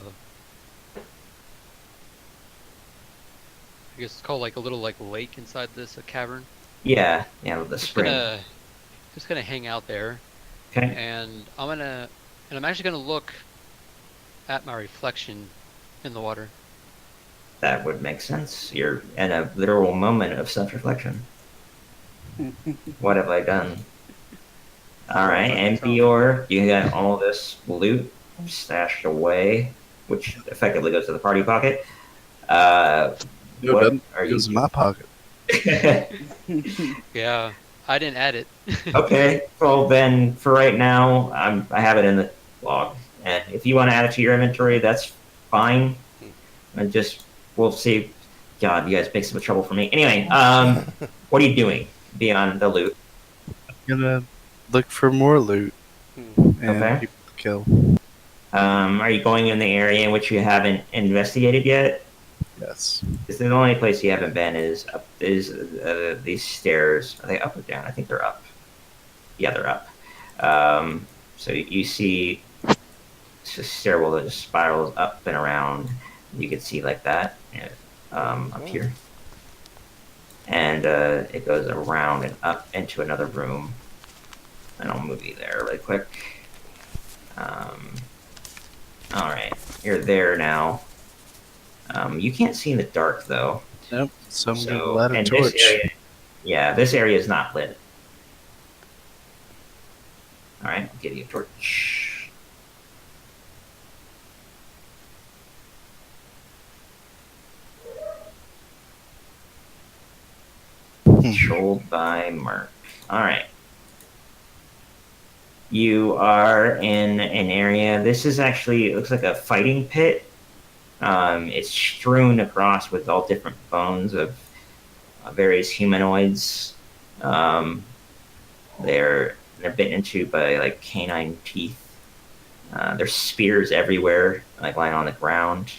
guess it's called like a little like lake inside this cavern. Yeah, the spring. Just gonna hang out there, Okay. and I'm actually gonna look at my reflection in the water. That would make sense. You're in a literal moment of self-reflection. What have I done? All right, and Bior, you got all this loot stashed away, which effectively goes to the party pocket. No, it What doesn't. are It you? was in my pocket. Yeah, I didn't add it. Okay, well then, for right now, I have it in the log, and if you want to add it to your inventory, that's fine. And we'll see. God, you guys make so much trouble for me. Anyway, what are you doing beyond the loot? Gonna look for more loot and Okay. people to kill. Are you going in the area in which you haven't investigated yet? Yes. Because the only place you haven't been is up these stairs. Are they up or down? I think they're up. Yeah, they're up. So you see it's a stairwell that just spirals up and around. You can see like that up here. And it goes around and up into another room. And I'll move you there really quick. Alright, you're there now. You can't see in the dark though. Nope. So I'm gonna light a and torch. this area is not lit. Alright, I'll give you a torch. Controlled by Mark. Alright. You are in an area. This is actually, it looks like a fighting pit. It's strewn across with all different bones of various humanoids. They're bitten into by like canine teeth. There's spears everywhere, like lying on the ground.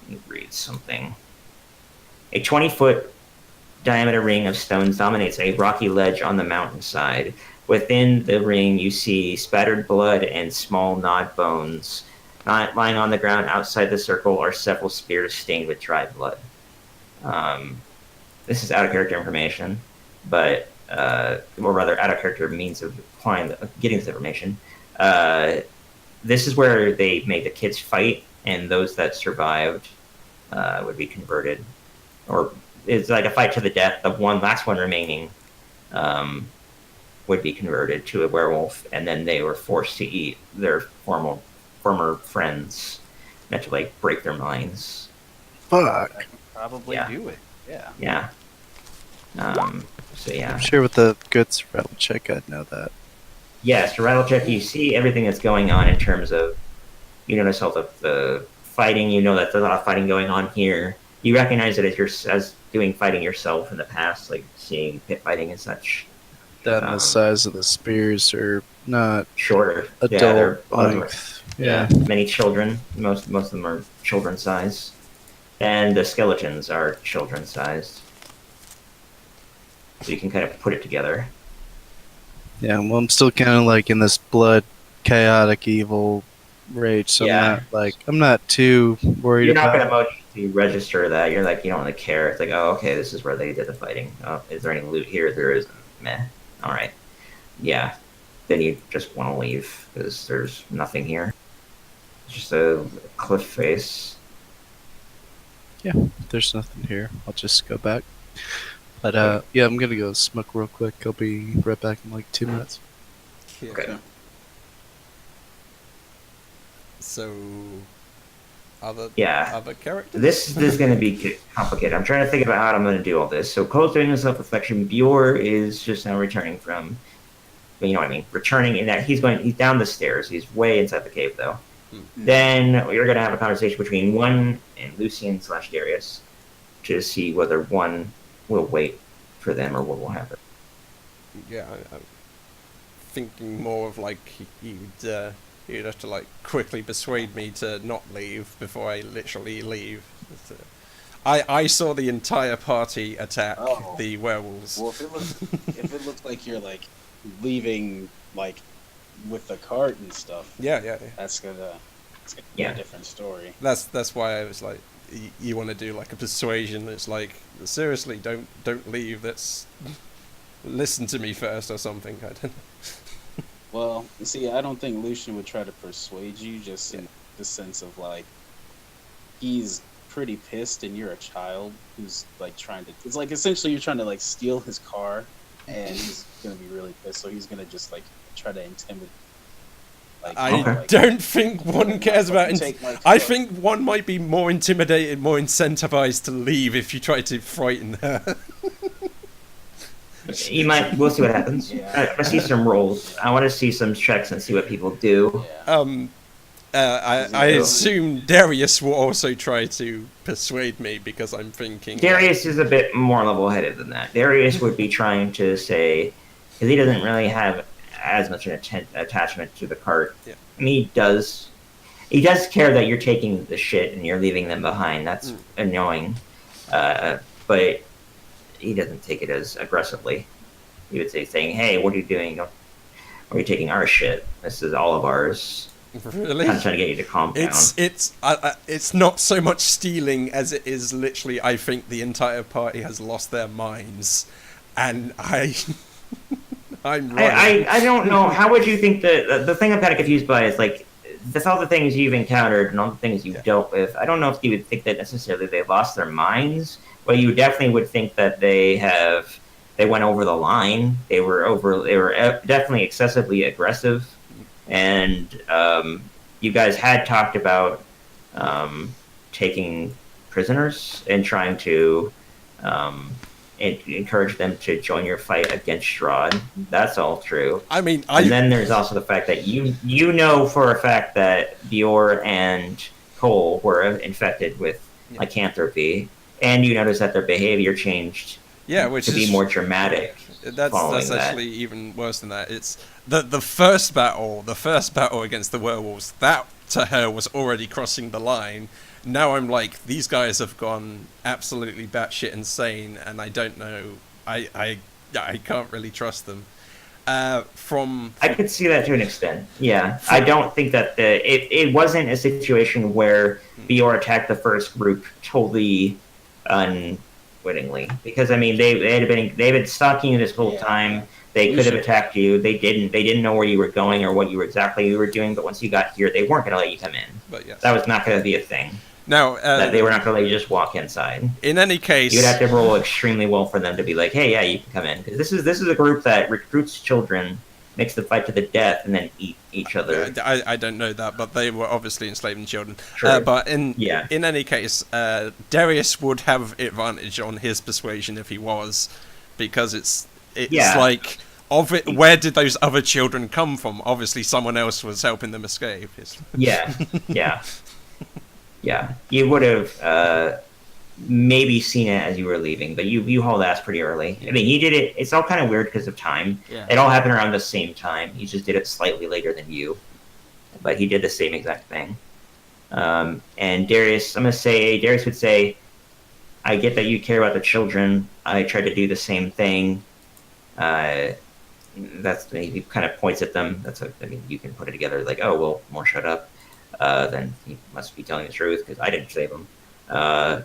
Let me read something. A 20-foot diameter ring of stones dominates a rocky ledge on the mountainside. Within the ring, you see spattered blood and small gnawed bones. Not lying on the ground outside the circle are several spears stained with dried blood. This is out of character information, but or rather, out of character means of getting this information. This is where they made the kids fight, and those that survived would be converted, or it's like a fight to the death. The last one remaining would be converted to a werewolf, and then they were forced to eat their former friends, meant to like break their minds. Fuck. I could probably do it. Yeah. Yeah. So yeah. I'm sure with the good survival check, I'd know that. Yeah, survival check. You see everything that's going on in terms of, you notice all the fighting. You know that there's a lot of fighting going on here. You recognize it as doing fighting yourself in the past, like seeing pit fighting and such. That and the size of the spears are not shorter. adult length. Yeah, many children. Most of them are children size, and the skeletons are children sized. So you can kind of put it together. Yeah, well, I'm still kind of like in this blood, chaotic, evil rage. So I'm not too worried. You're not going to emotionally register that. You're like, you don't really care. It's like, oh, okay, this is where they did the fighting. Oh, is there any loot here? There isn't. Meh. All right. Yeah. Then you just want to leave because there's nothing here. It's just a cliff face. Yeah, there's nothing here. I'll just go back. But yeah, I'm gonna go smoke real quick. I'll be right back in like 2 minutes. Okay. So, other characters? This is going to be complicated. I'm trying to think about how I'm going to do all this. So, Cole's doing his self-reflection. Bjor is just now returning from, you know what I mean, returning in that he's down the stairs. He's way inside the cave, though. Mm-hmm. Then you're going to have a conversation between one and Lucian/Darius to see whether one will wait for them or what will happen. Yeah, I'm thinking more of like you'd have to like quickly persuade me to not leave before I literally leave. I saw the entire party attack the werewolves. Well, if it looks like you're like leaving like with the cart and stuff, yeah, that's gonna be a different story. That's why I was like, you want to do like a persuasion. It's like, seriously, don't leave. Let's listen to me first or something. I don't know. Well, you see, I don't think Lucian would try to persuade you, just in the sense of like, he's pretty pissed and you're a child who's like trying to, it's like essentially you're trying to like steal his car and he's gonna be really pissed, so he's gonna just like try to intimidate. Like, I don't think one cares about I think one might be more intimidated, more incentivized to leave if you try to frighten her. You might. We'll see what happens. Yeah. I see some rolls. I want to see some checks and see what people do. Yeah. I assume Darius will also try to persuade me because I'm thinking. Darius is a bit more level-headed than that. Darius would be trying to say, because he doesn't really have as much an attachment to the cart. Yeah. I mean, he does care that you're taking the shit and you're leaving them behind. That's annoying. But he doesn't take it as aggressively. He would say, saying, hey, what are you doing? are you taking our shit? This is all of ours. Really? I'm trying to get you to calm down. It's not so much stealing as it is literally. I think the entire party has lost their minds, and I'm running. I don't know. How would you think the thing I'm kind of confused by is like that's all the things you've encountered and all the things you've dealt with. I don't know if you would think that necessarily they lost their minds, but you definitely would think that they went over the line. They were definitely excessively aggressive, and you guys had talked about taking prisoners and trying to encourage them to join your fight against Strahd. That's all true. I mean, and then there's also the fact that you know for a fact that Bior and Cole were infected with lycanthropy, and you notice that their behavior changed. Yeah, which to be more dramatic. That's actually even worse than that. It's the first battle against the werewolves. That to her was already crossing the line. Now I'm like, these guys have gone absolutely batshit insane, and I don't know. I can't really trust them. I could see that to an extent. Yeah, I don't think that it wasn't a situation where Bior attacked the first group totally unwittingly, because I mean they've been stalking you this whole time. They could have attacked you. They didn't know where you were going or what you were doing. But once you got here, they weren't going to let you come in. But yes, that was not going to be a thing. Now, that they were not going to let you just walk inside. In any case, you'd have to roll extremely well for them to be like, "Hey, yeah, you can come in." Because this is a group that recruits children, makes them fight to the death, and then eat each other. I don't know that, but they were obviously enslaving children. Sure. But in any case, Darius would have advantage on his persuasion if he was, because it's like. Where did those other children come from? Obviously, someone else was helping them escape. Yeah. You would have maybe seen it as you were leaving, but you hauled ass pretty early. I mean, he did it. It's all kind of weird because of time. Yeah. It all happened around the same time. He just did it slightly later than you, but he did the same exact thing. And Darius, Darius would say, "I get that you care about the children. I tried to do the same thing." He kind of points at them. You can put it together like, oh, well, more shut up. Then he must be telling the truth because I didn't save them. I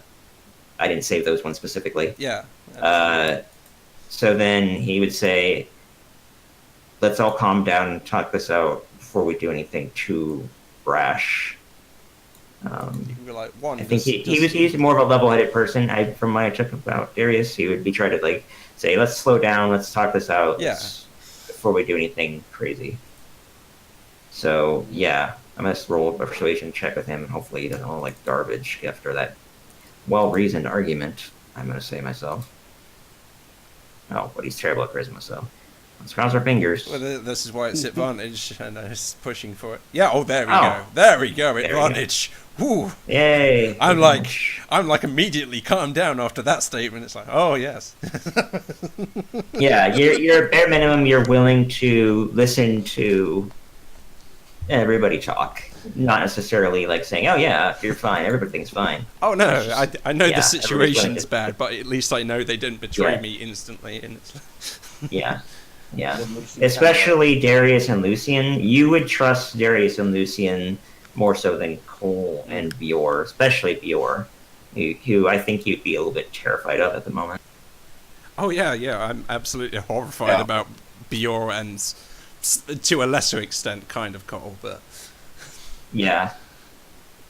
didn't save those ones specifically. Yeah. So then he would say, let's all calm down and talk this out before we do anything too brash. Like, I think he's more of a level-headed person. From what I took about Darius, he would be trying to like say, let's slow down, let's talk this out. Yeah. Before we do anything crazy. So yeah, I'm gonna roll a persuasion check with him, and hopefully he doesn't look like garbage after that well-reasoned argument. I'm gonna say myself. Oh, but he's terrible at charisma, so let's cross our fingers. Well, this is why it's advantage, and it's pushing for it. Yeah. Oh, there we go. There we go. Advantage. Whew. Yay! I'm like immediately calmed down after that statement. It's like, oh yes. Yeah, you're bare minimum. You're willing to listen to everybody talk, not necessarily like saying, "Oh yeah, you're fine. Everybody thinks fine." Oh no, I know the situation's bad, but at least I know they didn't betray me instantly. And yeah. Especially Darius and Lucian. You would trust Darius and Lucian more so than Cole and Bior, especially Bior, who I think you'd be a little bit terrified of at the moment. Oh yeah, I'm absolutely horrified about Bior and, to a lesser extent, kind of Cole, but yeah,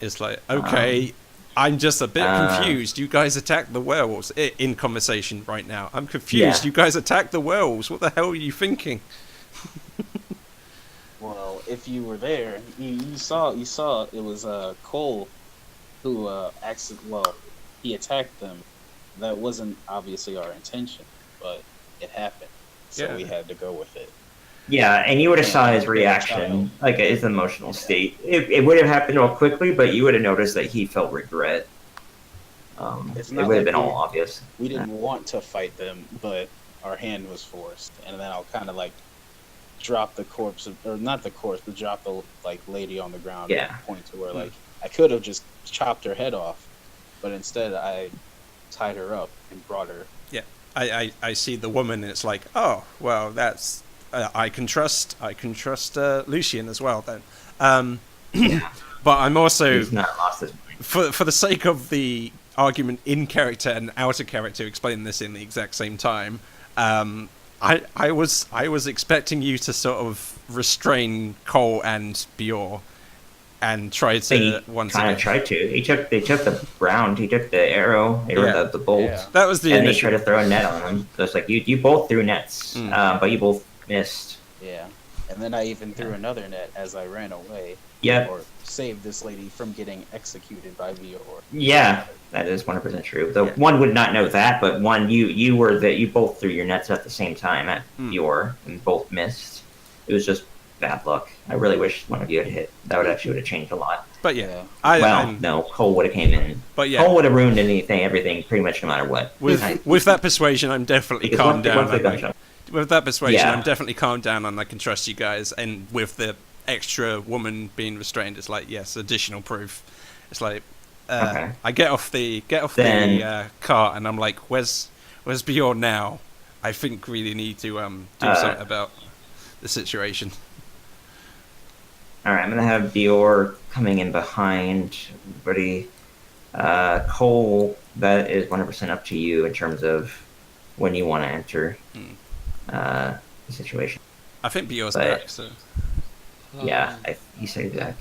it's like, okay, I'm just a bit confused. You guys attacked the werewolves in conversation right now. I'm confused. Yeah. You guys attacked the werewolves. What the hell are you thinking? Well, if you were there, you saw it was Cole who he attacked them. That wasn't obviously our intention, but it happened, so we had to go with it. Yeah, and you would have saw his reaction, like his emotional state. It would have happened all quickly, but you would have noticed that he felt regret. It would have been all obvious. We didn't want to fight them, but our hand was forced, and then I'll kind of like drop the corpse, or not the corpse, but drop the like lady on the ground. Yeah. At a point to where like I could have just chopped her head off, but instead I tied her up and brought her. Yeah, I see the woman, and it's like, oh well, that's I can trust Lucian as well then. But I'm also, He's not lost his mind. for the sake of the argument in character and out of character, explaining this in the exact same time. I was expecting you to sort of restrain Cole and Bior and try to once kind again. of tried to. They took the round. He took the arrow or Yeah. the bolt. Yeah. That was the And they initial. tried to throw a net on him. So it's like you both threw nets, but you both missed. Yeah. And then I even threw another net as I ran away. Yep. Or saved this lady from getting executed by Vior. Yeah, that is 100% true. The one would not know that, but one you were that you both threw your nets at the same time at your and both missed. It was just bad luck. I really wish one of you had hit. That would have changed a lot. But Yeah. No, Cole would have came in. But yeah. Cole would have ruined everything, pretty much no matter what. With that persuasion, I'm definitely Because calmed down. once the I'm like- gunshot. With that persuasion, Yeah. I'm definitely calmed down and I can trust you guys. And with the extra woman being restrained, it's like, yes, additional proof. It's like, Okay. I get off the Then- cart and I'm like, where's Bjorn now? I think really need to do something about the situation. All right, I'm gonna have Bior coming in behind everybody. Cole, that is 100% up to you in terms of when you want to enter the situation. I think Bjorn's But- back, so Yeah, he said that.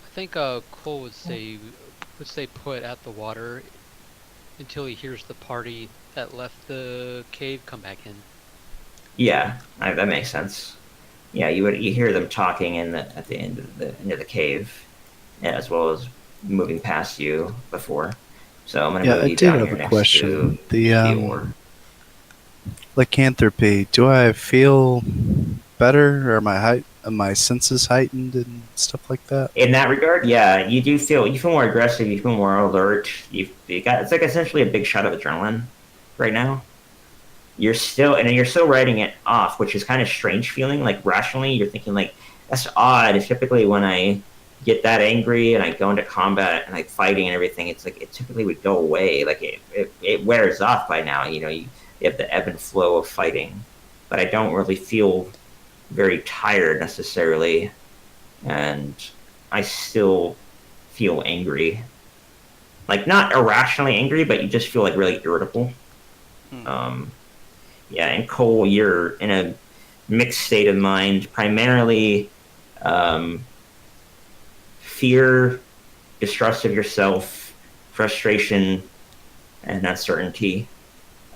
I think Cole would say put at the water until he hears the party that left the cave come back in. Yeah, that makes sense. Yeah, you hear them talking at the end of the cave, as well as moving past you before. So I'm gonna Yeah, move I you did down have here a next question. to The Bior. lycanthropy. Do I feel better? Are my senses heightened and stuff like that? In that regard, yeah, you feel more aggressive, you feel more alert. You got it's like essentially a big shot of adrenaline right now. You're still writing it off, which is kind of strange feeling. Like rationally, you're thinking like that's odd. It's typically when I get that angry and I go into combat and I'm fighting and everything, it's like it typically would go away. Like it wears off by now. You have the ebb and flow of fighting, but I don't really feel very tired necessarily, and I still feel angry. Like not irrationally angry, but you just feel like really irritable. Yeah, and Cole, you're in a mixed state of mind, primarily fear, distrust of yourself, frustration, and uncertainty.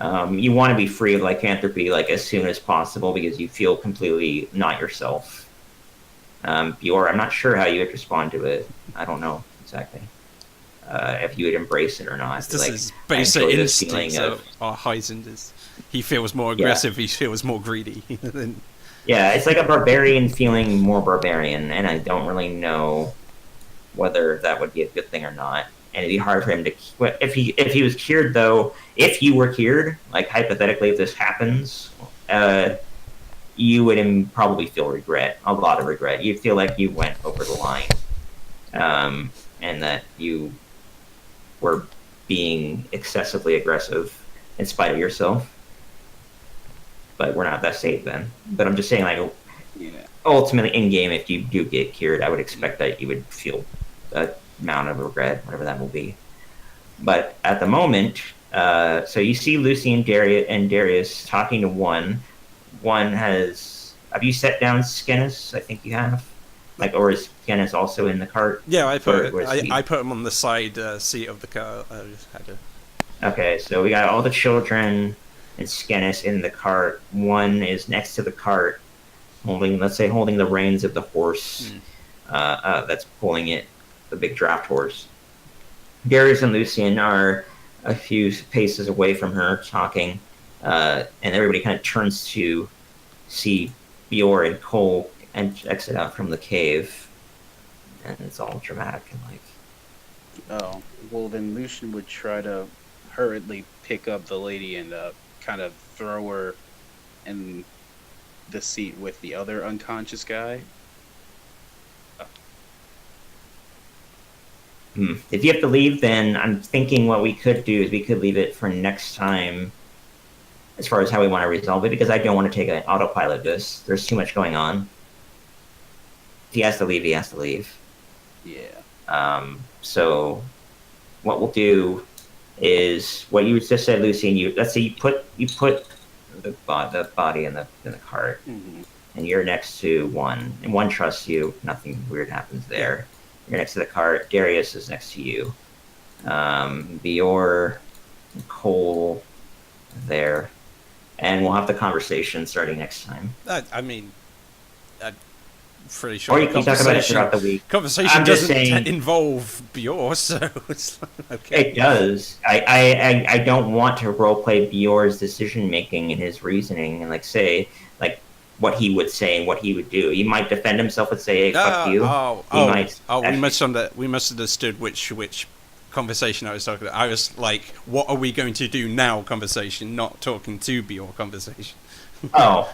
You want to be free of lycanthropy like as soon as possible because you feel completely not yourself. Bior, I'm not sure how you would respond to it. I don't know exactly if you would embrace it or not. this Like, is I basic enjoy this feeling instincts of our Heisenders. He feels more aggressive. He feels more greedy. than- Yeah, it's like a barbarian feeling more barbarian, and I don't really know whether that would be a good thing or not. And it'd be hard for him to. If he was cured, though, if you were cured, like hypothetically, if this happens, you would probably feel regret, a lot of regret. You'd feel like you went over the line, and that you were being excessively aggressive in spite of yourself. But we're not that safe then. But I'm just saying, like, Yeah. ultimately in game, if you do get cured, I would expect that you would feel a amount of regret, whatever that will be. But at the moment, so you see Lucy and Darius talking to one. One has. Have you set down Skenis? I think you have. Like, or is Skenis also in the cart? Yeah, I put Or is he- I put him on the side seat of the car. I just had to. Okay, so we got all the children and Skenis in the cart. One is next to the cart, holding the reins of the horse that's pulling it, the big draft horse. Darius and Lucian are a few paces away from her, talking, and everybody kind of turns to see Bior and Cole and exit out from the cave, and it's all dramatic and like. Oh, well then Lucian would try to hurriedly pick up the lady and kind of throw her in the seat with the other unconscious guy. If you have to leave, then I'm thinking what we could do is we could leave it for next time as far as how we want to resolve it, because I don't want to take an autopilot this. There's too much going on. If he has to leave, he has to leave. Yeah. So what we'll do is what you just said, Lucy, and you, let's say you put the body in the cart, Mm-hmm. and you're next to one, and one trusts you, nothing weird happens there. You're next to the cart, Darius is next to you. Bior, Cole there. And we'll have the conversation starting next time. I mean, I'm pretty sure Or you can talk about it throughout the week. conversation I'm just doesn't saying- involve Bior, so it's okay. It does. I don't want to roleplay Bior's decision making and his reasoning and say what he would say and what he would do. He might defend himself and say, "Hey, fuck you." We misunderstood which conversation I was talking about. I was like, "What are we going to do now?" Conversation, not talking to Bior conversation. Oh,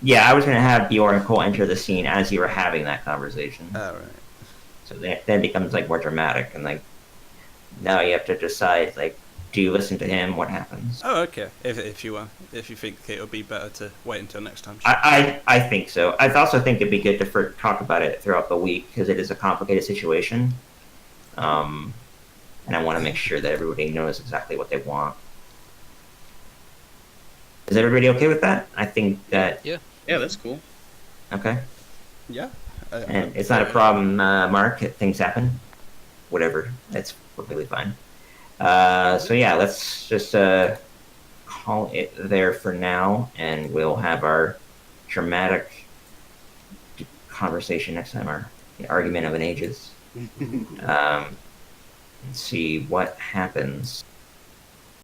yeah. I was going to have Bior and Cole enter the scene as you were having that conversation. All right. So then it becomes more dramatic and now you have to decide do you listen to him? What happens? Oh, okay. If you think it'll be better to wait until next time. I think so. I also think it'd be good to talk about it throughout the week because it is a complicated situation. And I want to make sure that everybody knows exactly what they want. Is everybody okay with that? I think that... Yeah, that's cool. Okay. Yeah. And it's not a problem, Mark. Things happen. Whatever. That's perfectly fine. So yeah, let's just call it there for now, and we'll have our dramatic conversation next time, our argument of an ages. And see what happens.